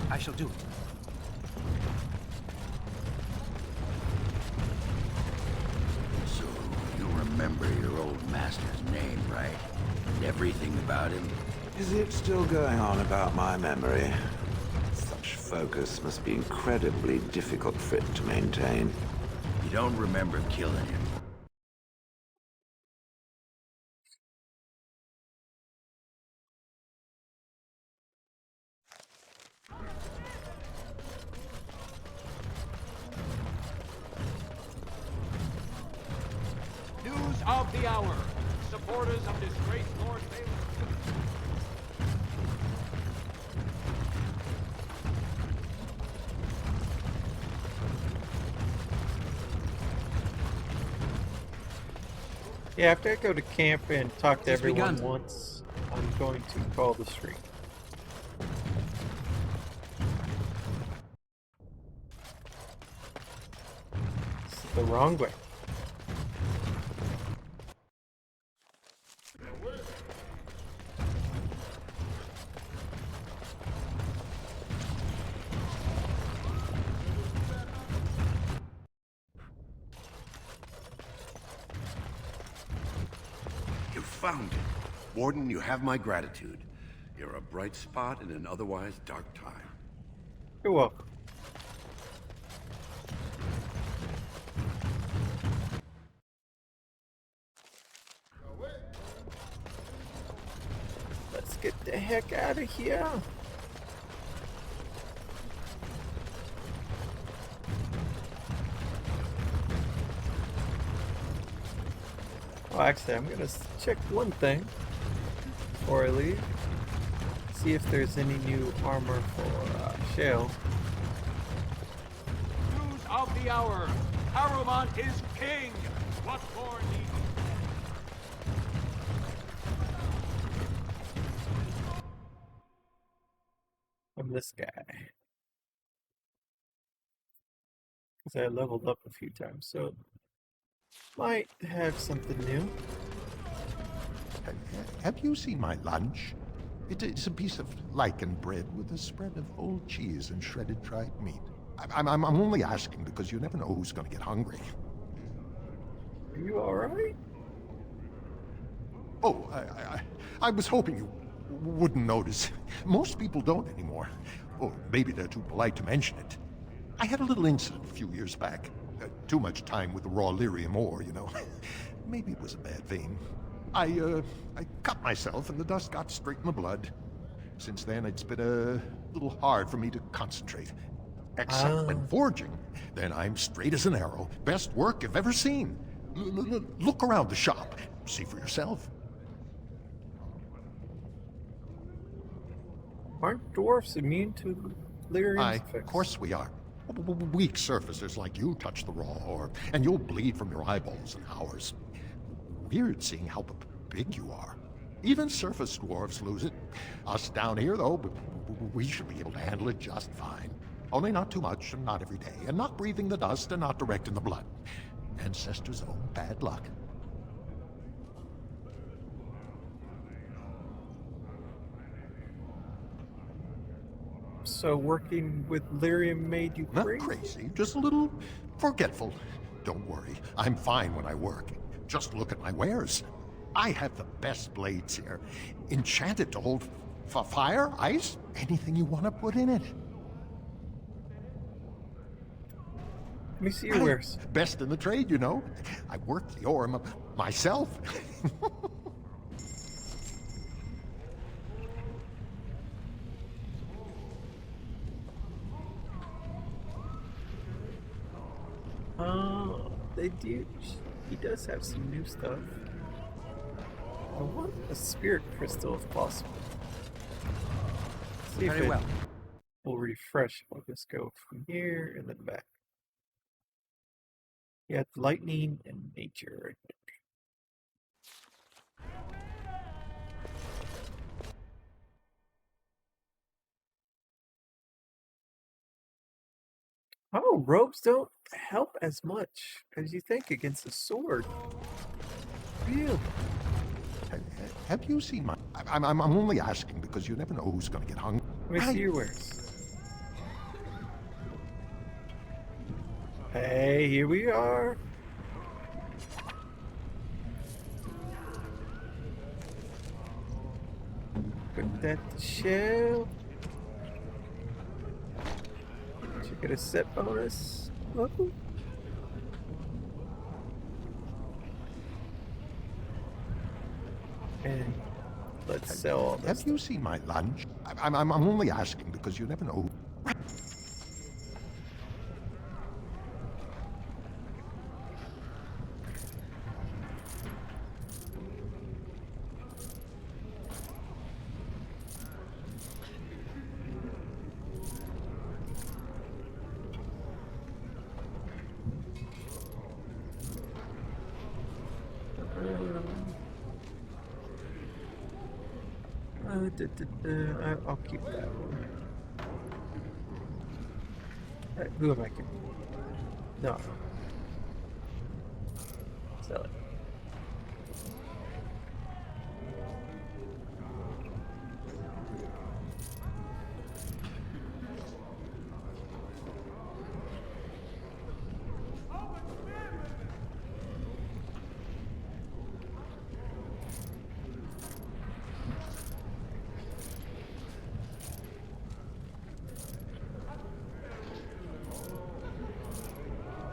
[SPEAKER 6] I shall do it.
[SPEAKER 4] So, you remember your old master's name, right? And everything about him?
[SPEAKER 10] Is it still going on about my memory? Such focus must be incredibly difficult for it to maintain.
[SPEAKER 4] You don't remember killing him?
[SPEAKER 5] News of the hour. Supporters of disgraced Lord Baylor.
[SPEAKER 1] Yeah, after I go to camp and talk to
[SPEAKER 6] It's
[SPEAKER 1] everyone
[SPEAKER 6] begun.
[SPEAKER 1] once, I'm going to call the stream. It's the wrong way.
[SPEAKER 4] You found it. Warden, you have my gratitude. You're a bright spot in an otherwise dark time.
[SPEAKER 1] You're welcome. Let's get the heck out of here. Well, actually, I'm gonna check one thing before I leave. See if there's any new armor for Shale.
[SPEAKER 5] News of the hour. Haruman is king. What more need?
[SPEAKER 1] I'm this guy. Because I leveled up a few times, so might have something new.
[SPEAKER 11] Have you seen my lunch? It's a piece of lichen bread with a spread of old cheese and shredded dried meat. I'm only asking because you never know who's going to get hungry.
[SPEAKER 1] Are you alright?
[SPEAKER 11] Oh, I was hoping you wouldn't notice. Most people don't anymore. Or maybe they're too polite to mention it. I had a little incident a few years back. Too much time with the raw lyrium ore, you know. Maybe it was a bad vein. I cut myself and the dust got straight in the blood. Since then, it's been a little hard for me to concentrate. Except when forging. Then I'm straight as an arrow. Best work you've ever seen. Look around the shop. See for yourself.
[SPEAKER 1] Aren't dwarfs immune to lyrium's effects?
[SPEAKER 11] Of course we are. Weak surfacers like you touch the raw ore, and you'll bleed from your eyeballs in hours. Weird seeing how big you are. Even surface dwarves lose it. Us down here, though, we should be able to handle it just fine. Only not too much, and not every day, and not breathing the dust, and not direct in the blood. Ancestors' own bad luck.
[SPEAKER 1] So working with lyrium made you crazy?
[SPEAKER 11] Not crazy, just a little forgetful. Don't worry, I'm fine when I work. Just look at my wares. I have the best blades here. Enchanted to hold fire, ice, anything you want to put in it.
[SPEAKER 1] Let me see your wares.
[SPEAKER 11] Best in the trade, you know. I work the ore myself.
[SPEAKER 1] They do. He does have some new stuff. I want a spirit crystal if possible. See if
[SPEAKER 6] Very
[SPEAKER 1] it
[SPEAKER 6] well.
[SPEAKER 1] will refresh. We'll just go from here and then back. Yeah, lightning and nature. Oh, robes don't help as much as you think against a sword. Really?
[SPEAKER 11] Have you seen my... I'm only asking because you never know who's gonna get hung.
[SPEAKER 1] Let me see your wares. Hey, here we are. Put that to shell. Did you get a set bonus? Whoa. And let's sell all this.
[SPEAKER 11] Have you seen my lunch? I'm only asking because you never know.
[SPEAKER 1] I'll keep that one. Alright, who am I keeping? No. Sell it.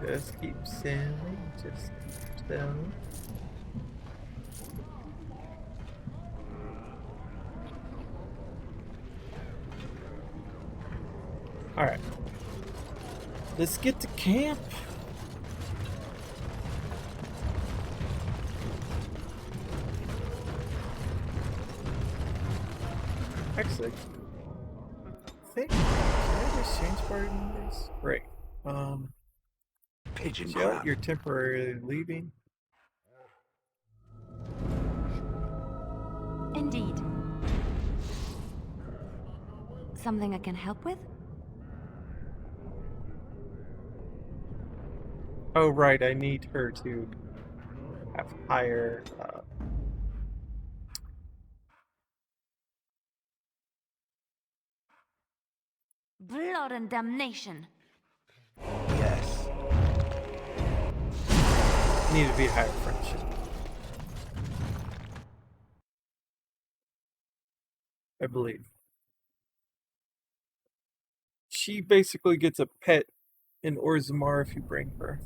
[SPEAKER 1] Just keep selling, just keep selling. Alright. Let's get to camp. Actually, I think, can I just change party numbers? Great.
[SPEAKER 10] Pigeon
[SPEAKER 1] Joe,
[SPEAKER 10] crab.
[SPEAKER 1] you're temporarily leaving.
[SPEAKER 16] Indeed. Something I can help with?
[SPEAKER 1] Oh, right, I need her to have higher,
[SPEAKER 16] Blood and damnation.
[SPEAKER 10] Yes.
[SPEAKER 1] need to be higher friendship. I believe. She basically gets a pet in Orzammar if you bring her.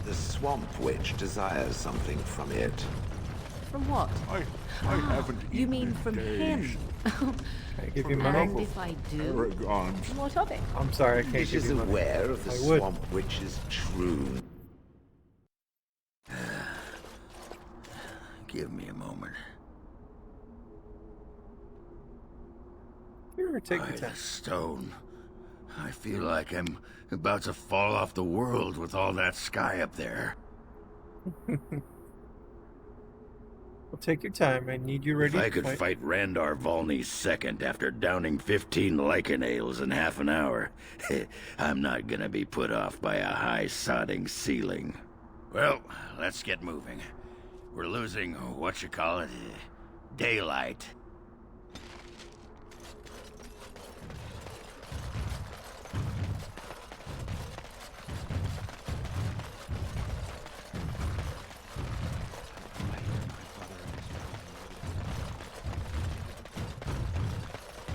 [SPEAKER 10] The Swamp Witch desires something from it.
[SPEAKER 3] From what?
[SPEAKER 11] I haven't
[SPEAKER 3] You mean from him?
[SPEAKER 1] Can I give you money?
[SPEAKER 3] And if I do, what of it?
[SPEAKER 1] I'm sorry, I can't
[SPEAKER 10] Witch
[SPEAKER 1] give
[SPEAKER 10] is
[SPEAKER 1] you money.
[SPEAKER 10] aware of the
[SPEAKER 1] I would.
[SPEAKER 10] Swamp Witch's true.
[SPEAKER 2] Give me a moment.
[SPEAKER 1] Here, take
[SPEAKER 2] By
[SPEAKER 1] your
[SPEAKER 2] the
[SPEAKER 1] time.
[SPEAKER 2] stone. I feel like I'm about to fall off the world with all that sky up there.
[SPEAKER 1] Well, take your time. I need you ready
[SPEAKER 2] If I
[SPEAKER 1] to
[SPEAKER 2] could fight Randar Volney second after downing 15 lichen ales in half an hour, I'm not gonna be put off by a high sodding ceiling. Well, let's get moving. We're losing, daylight.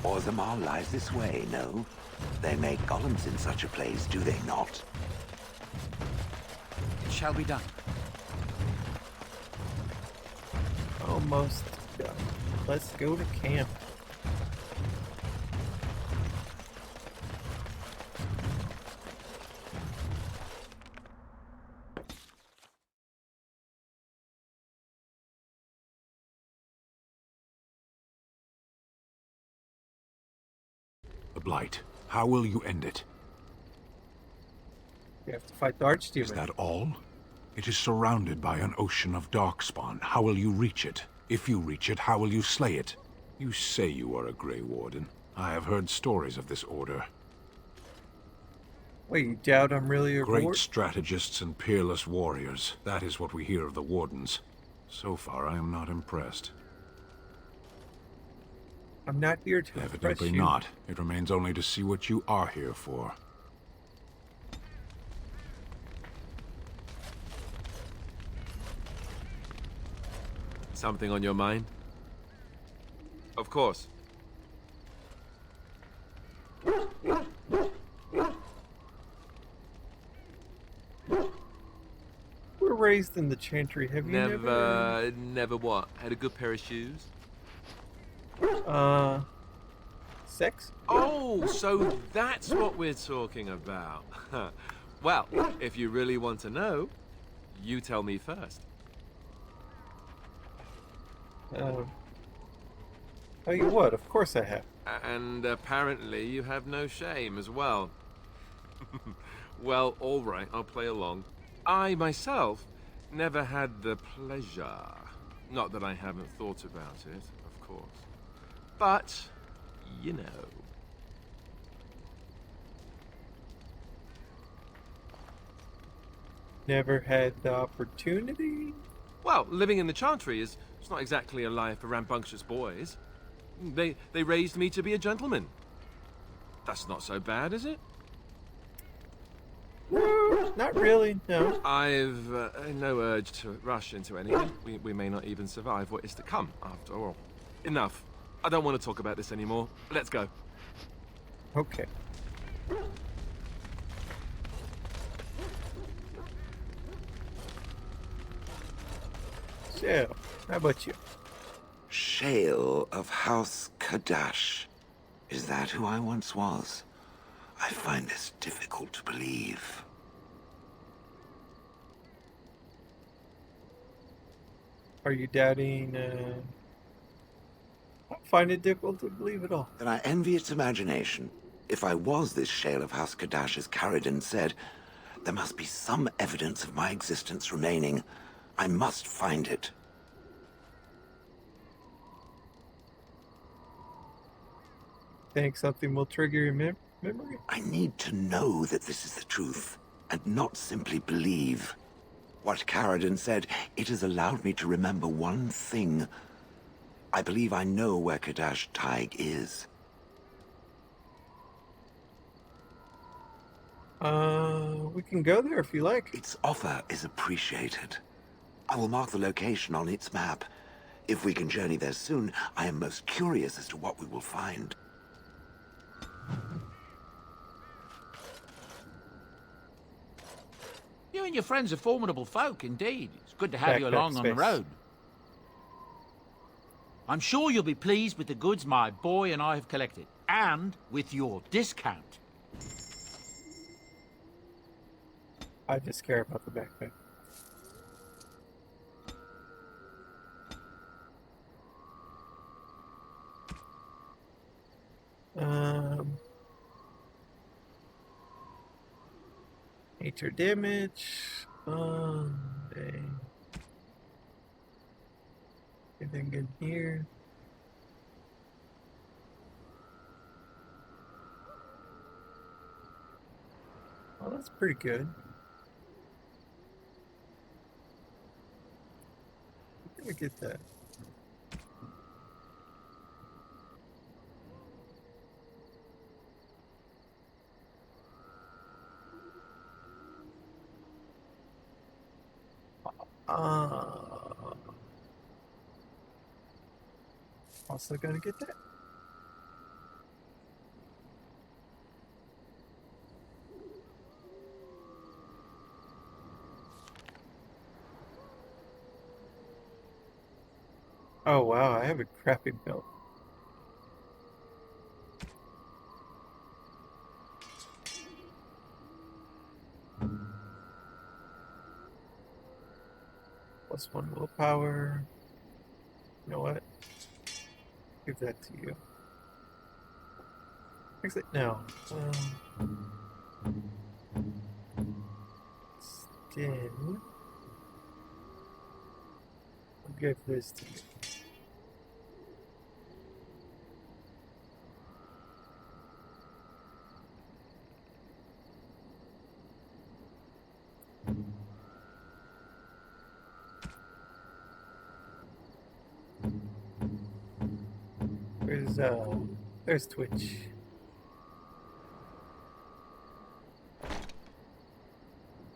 [SPEAKER 10] Orzammar lies this way, no? They make golems in such a place, do they not?
[SPEAKER 6] It shall be done.
[SPEAKER 1] almost done. Let's go to camp.
[SPEAKER 18] The Blight. How will you end it?
[SPEAKER 1] You have to fight the Archdemon.
[SPEAKER 18] Is that all? It is surrounded by an ocean of darkspawn. How will you reach it? If you reach it, how will you slay it? You say you are a Grey Warden. I have heard stories of this order.
[SPEAKER 1] Wait, you doubt I'm really a
[SPEAKER 18] Great
[SPEAKER 1] ward?
[SPEAKER 18] strategists and peerless warriors. That is what we hear of the Wardens. So far, I am not impressed.
[SPEAKER 1] I'm not here to impress
[SPEAKER 18] Evidently
[SPEAKER 1] you.
[SPEAKER 18] not. It remains only to see what you are here for.
[SPEAKER 19] Something on your mind? Of course.
[SPEAKER 1] We're raised in the Chantry. Have you never...
[SPEAKER 19] Never what? Had a good pair of shoes?
[SPEAKER 1] Sex?
[SPEAKER 19] Oh, so that's what we're talking about. Well, if you really want to know, you tell me first.
[SPEAKER 1] Tell you what, of course I have.
[SPEAKER 19] And apparently you have no shame as well. Well, all right, I'll play along. I myself never had the pleasure. Not that I haven't thought about it, of course. But, you know.
[SPEAKER 1] Never had the opportunity?
[SPEAKER 19] Well, living in the Chantry is it's not exactly a life for rambunctious boys. They raised me to be a gentleman. That's not so bad, is it?
[SPEAKER 1] Not really, no.
[SPEAKER 19] I've no urge to rush into anything. We may not even survive what is to come, after all. Enough. I don't want to talk about this anymore. Let's go.
[SPEAKER 1] Okay. So, how about you?
[SPEAKER 10] Shale of House Kadash. Is that who I once was? I find this difficult to believe.
[SPEAKER 1] Are you doubting, I find it difficult to believe at all.
[SPEAKER 10] Then I envy its imagination. If I was this Shale of House Kadash, as Caridin said, there must be some evidence of my existence remaining. I must find it.
[SPEAKER 1] Think something will trigger your memory?
[SPEAKER 10] I need to know that this is the truth, and not simply believe. What Caridin said, it has allowed me to remember one thing. I believe I know where Kadash Taig is.
[SPEAKER 1] We can go there if you like.
[SPEAKER 10] Its offer is appreciated. I will mark the location on its map. If we can journey there soon, I am most curious as to what we will find.
[SPEAKER 20] You and your friends are formidable folk, indeed. It's good to have you along on the road. I'm sure you'll be pleased with the goods my boy and I have collected, and with your discount.
[SPEAKER 1] I just care about the backpack. Nature damage. Dang. Anything good here? Oh, that's pretty good. Let me get that. Also gonna get that. Oh wow, I have a crappy belt. +1 willpower. You know what? Give that to you. Actually, no. Instead, I'll give this to you. There's Twitch.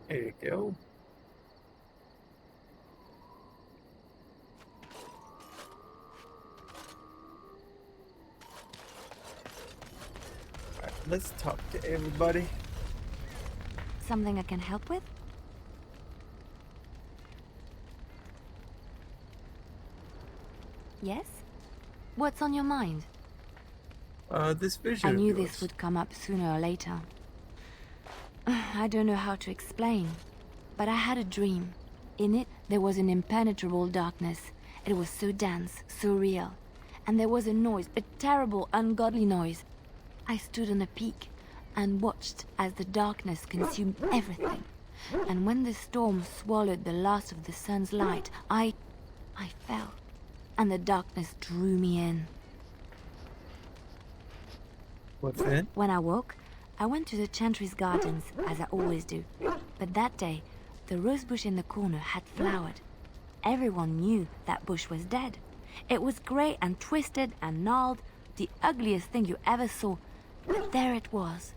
[SPEAKER 1] There you go. Alright, let's talk to everybody.
[SPEAKER 16] Something I can help with? Yes? What's on your mind?
[SPEAKER 1] This vision.
[SPEAKER 16] I knew
[SPEAKER 1] of yours.
[SPEAKER 16] this would come up sooner or later. I don't know how to explain, but I had a dream. In it, there was an impenetrable darkness. It was so dense, so real. And there was a noise, a terrible, ungodly noise. I stood on a peak and watched as the darkness consumed everything. And when the storm swallowed the last of the sun's light, I fell. And the darkness drew me in.
[SPEAKER 1] What then?
[SPEAKER 16] When I woke, I went to the Chantry's gardens, as I always do. But that day, the rosebush in the corner had flowered. Everyone knew that bush was dead. It was grey and twisted and gnarled, the ugliest thing you ever saw. But there it was,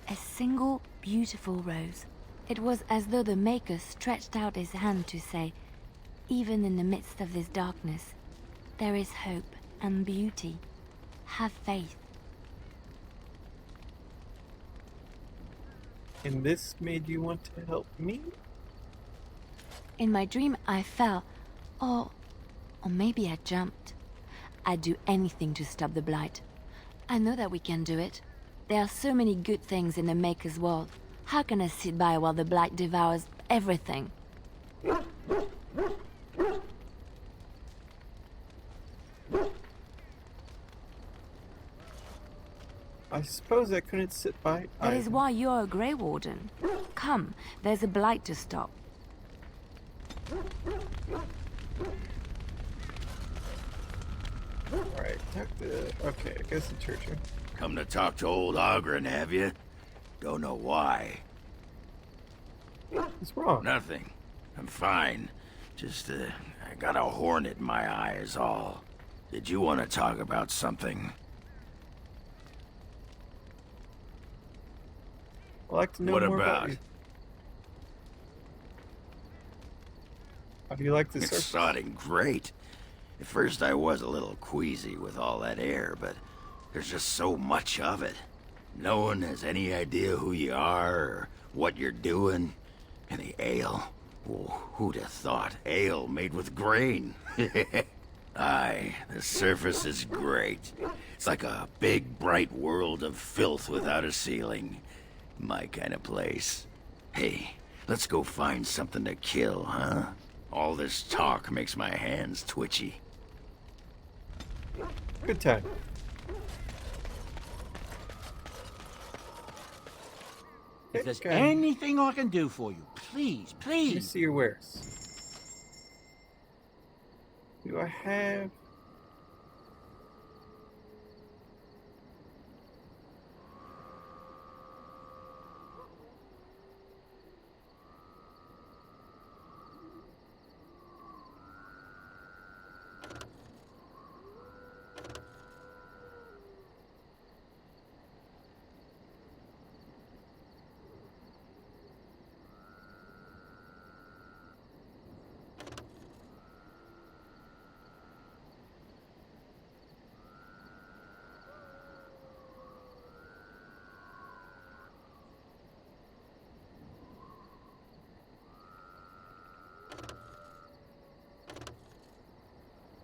[SPEAKER 16] a single beautiful rose. It was as though the Maker stretched out his hand to say, even in the midst of this darkness, there is hope and beauty. Have faith.
[SPEAKER 1] And this made you want to help me?
[SPEAKER 16] In my dream, I fell. Or maybe I jumped. I'd do anything to stop the Blight. I know that we can do it. There are so many good things in the Maker's world. How can I sit by while the Blight devours everything?
[SPEAKER 1] I suppose I couldn't sit by.
[SPEAKER 16] That is why you're a Grey Warden. Come, there's a Blight to stop.
[SPEAKER 1] Alright, talk to. Okay, I guess the churcher.
[SPEAKER 2] Come to talk to old Ogren, have you? Don't know why.
[SPEAKER 1] What's wrong?
[SPEAKER 2] Nothing. I'm fine. Just, I got a hornet in my eye is all. Did you want to talk about something?
[SPEAKER 1] I'd like to know
[SPEAKER 2] What
[SPEAKER 1] more about
[SPEAKER 2] about?
[SPEAKER 1] you. How do you like the
[SPEAKER 2] It's
[SPEAKER 1] surface?
[SPEAKER 2] sodding great. At first I was a little queasy with all that air, but there's just so much of it. No one has any idea who you are or what you're doing. And the ale. Oh, who'd have thought? Ale made with grain. Aye, the surface is great. It's like a big, bright world of filth without a ceiling. My kind of place. Hey, let's go find something to kill, huh? All this talk makes my hands twitchy.
[SPEAKER 1] Good time.
[SPEAKER 20] If there's anything I can do for you, please,
[SPEAKER 1] Let me
[SPEAKER 20] please.
[SPEAKER 1] see your wares. Do I have?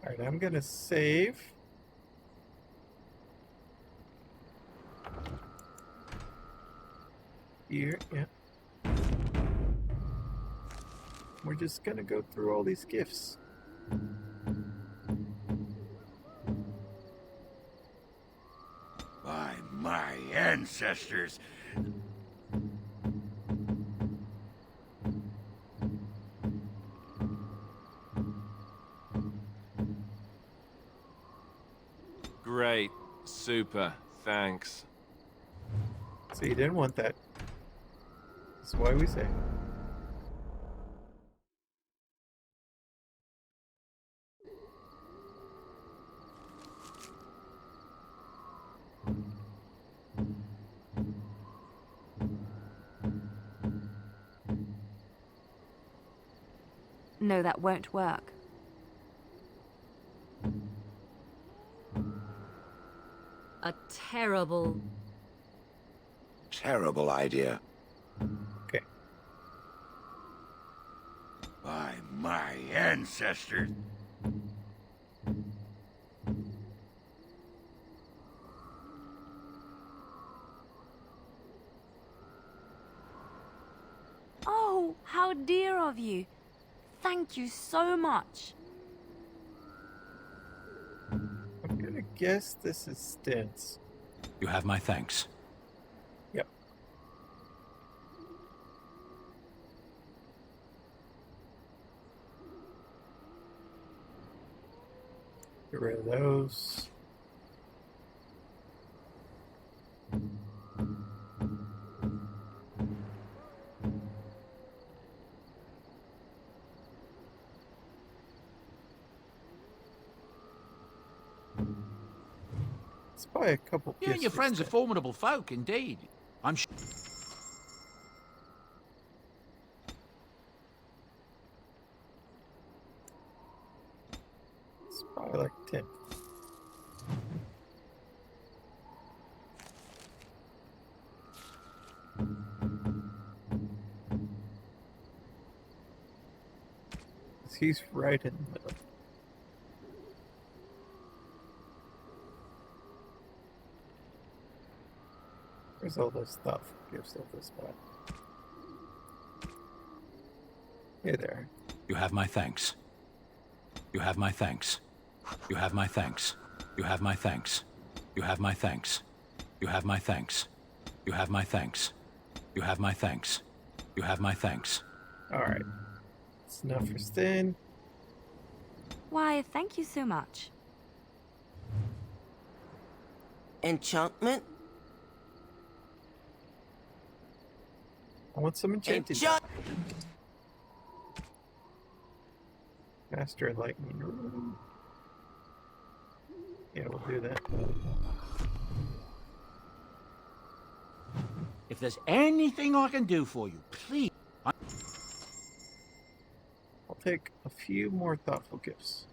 [SPEAKER 1] Alright, I'm gonna save. Here, yeah. We're just gonna go through all these gifts.
[SPEAKER 2] By my ancestors.
[SPEAKER 19] Great. Super. Thanks.
[SPEAKER 1] So you didn't want that. That's why we say.
[SPEAKER 21] No, that won't work.
[SPEAKER 3] A terrible...
[SPEAKER 10] Terrible idea.
[SPEAKER 1] Okay.
[SPEAKER 2] By my ancestors.
[SPEAKER 21] Oh, how dear of you. Thank you so much.
[SPEAKER 1] I'm gonna guess this is Stint's.
[SPEAKER 6] You have my thanks.
[SPEAKER 1] Yep. Get rid of those. It's probably a couple.
[SPEAKER 20] You and your friends are formidable folk, indeed. I'm sure.
[SPEAKER 1] It's probably like 10. He's right in the middle. Where's all this stuff? Gives all this back. Hey there.
[SPEAKER 6] You have my thanks. You have my thanks. You have my thanks. You have my thanks. You have my thanks. You have my thanks. You have my thanks. You have my thanks. You have my thanks.
[SPEAKER 1] Alright. It's enough for Stin.
[SPEAKER 21] Why, thank you so much.
[SPEAKER 22] Enchantment?
[SPEAKER 1] I want some enchanted. Master Lightning Room. Yeah, we'll do that.
[SPEAKER 20] If there's anything I can do for you, please.
[SPEAKER 1] I'll take a few more thoughtful gifts.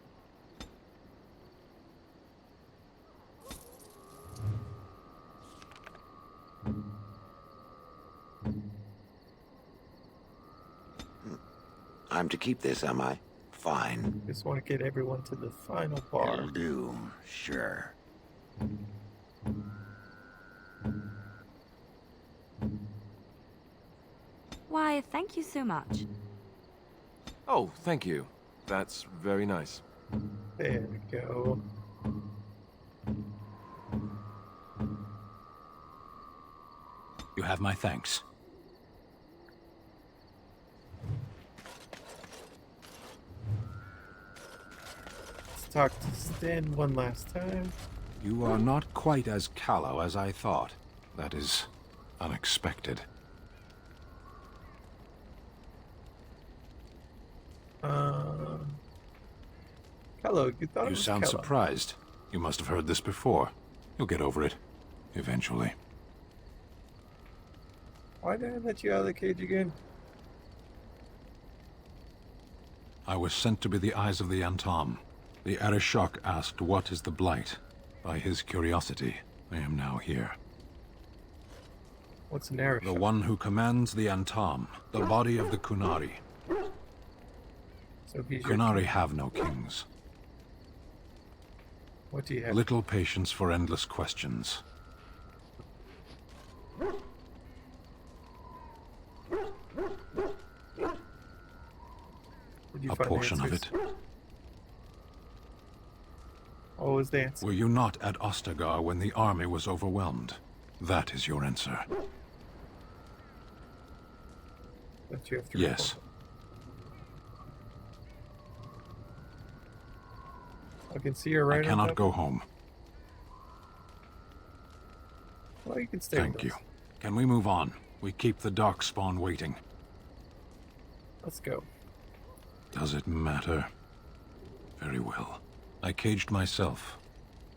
[SPEAKER 10] I'm to keep this, am I? Fine.
[SPEAKER 1] Just want to get everyone to the final bar.
[SPEAKER 4] It'll do, sure.
[SPEAKER 21] Why, thank you so much.
[SPEAKER 19] Oh, thank you. That's very nice.
[SPEAKER 1] There we go.
[SPEAKER 6] You have my thanks.
[SPEAKER 1] Let's talk to Stin one last time.
[SPEAKER 18] You are not quite as callow as I thought. That is unexpected.
[SPEAKER 1] Hello, you thought it
[SPEAKER 18] You
[SPEAKER 1] was
[SPEAKER 18] sound
[SPEAKER 1] Kello.
[SPEAKER 18] surprised. You must have heard this before. You'll get over it. Eventually.
[SPEAKER 1] Why did I let you out of the cage again?
[SPEAKER 18] I was sent to be the eyes of the Antam. The Arishok asked what is the Blight. By his curiosity, I am now here.
[SPEAKER 1] What's an Arishok?
[SPEAKER 18] The one who commands the Antam, the body of the Kunari.
[SPEAKER 1] So he's your
[SPEAKER 18] Kunari
[SPEAKER 1] king.
[SPEAKER 18] have no kings.
[SPEAKER 1] What do you have?
[SPEAKER 18] Little patience for endless questions.
[SPEAKER 1] Where'd you
[SPEAKER 18] A
[SPEAKER 1] find
[SPEAKER 18] portion of
[SPEAKER 1] answers?
[SPEAKER 18] it.
[SPEAKER 1] What was the answer?
[SPEAKER 18] Were you not at Ostagar when the army was overwhelmed? That is your answer.
[SPEAKER 1] That you have to
[SPEAKER 18] yes.
[SPEAKER 1] I can see her right.
[SPEAKER 18] I cannot go home.
[SPEAKER 1] Well, you can stay.
[SPEAKER 18] Thank you. Can we move on? We keep the Darkspawn waiting.
[SPEAKER 1] Let's go.
[SPEAKER 18] Does it matter? Very well. I caged myself.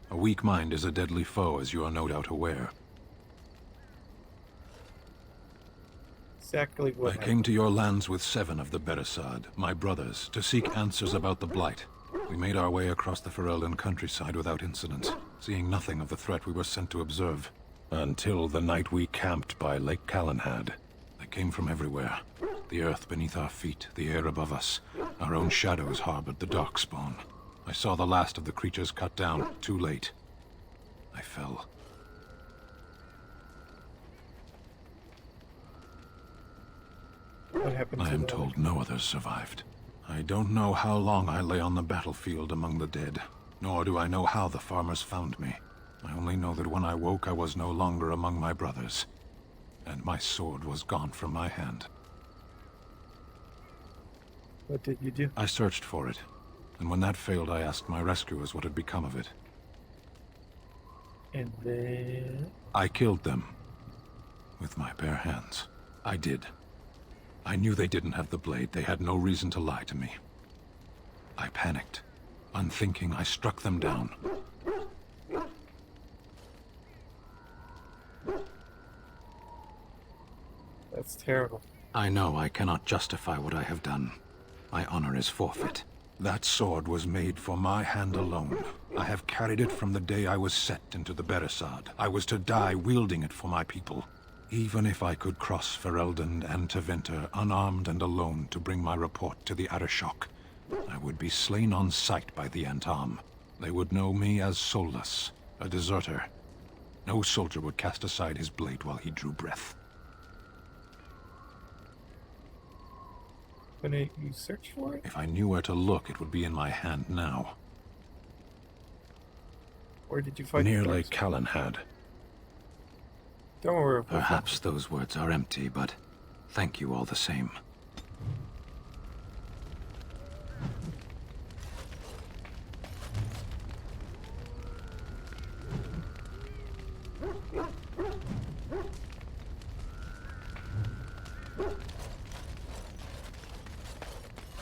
[SPEAKER 18] A weak mind is a deadly foe, as you are no doubt aware.
[SPEAKER 1] Exactly what
[SPEAKER 18] I came to your lands with 7 of the Beresad, my brothers, to seek answers about the Blight. We made our way across the Ferelden countryside without incident, seeing nothing of the threat we were sent to observe. Until the night we camped by Lake Calenhad. They came from everywhere. The earth beneath our feet, the air above us. Our own shadows harbored the Darkspawn. I saw the last of the creatures cut down, too late. I fell.
[SPEAKER 1] What happened to
[SPEAKER 18] I am told no others survived. I don't know how long I lay on the battlefield among the dead, nor do I know how the farmers found me. I only know that when I woke I was no longer among my brothers, and my sword was gone from my hand.
[SPEAKER 1] What did you do?
[SPEAKER 18] I searched for it, and when that failed I asked my rescuers what had become of it.
[SPEAKER 1] And then...
[SPEAKER 18] I killed them. With my bare hands. I did. I knew they didn't have the blade. They had no reason to lie to me. I panicked. Unthinking, I struck them down.
[SPEAKER 1] That's terrible.
[SPEAKER 18] I know I cannot justify what I have done. My honor is forfeit. That sword was made for my hand alone. I have carried it from the day I was set into the Beresad. I was to die wielding it for my people. Even if I could cross Ferelden and Tevinter unarmed and alone to bring my report to the Arishok, I would be slain on sight by the Antam. They would know me as soulless, a deserter. No soldier would cast aside his blade while he drew breath.
[SPEAKER 1] When you search for it?
[SPEAKER 18] If I knew where to look, it would be in my hand now.
[SPEAKER 1] Where did you find it?
[SPEAKER 18] Near Lake Calenhad.
[SPEAKER 1] Don't worry.
[SPEAKER 18] Perhaps those words are empty, but thank you all the same.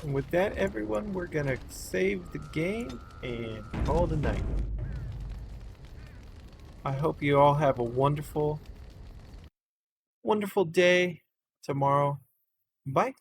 [SPEAKER 1] And with that, everyone, we're gonna save the game and call it a night. I hope you all have a wonderful day tomorrow. Bye.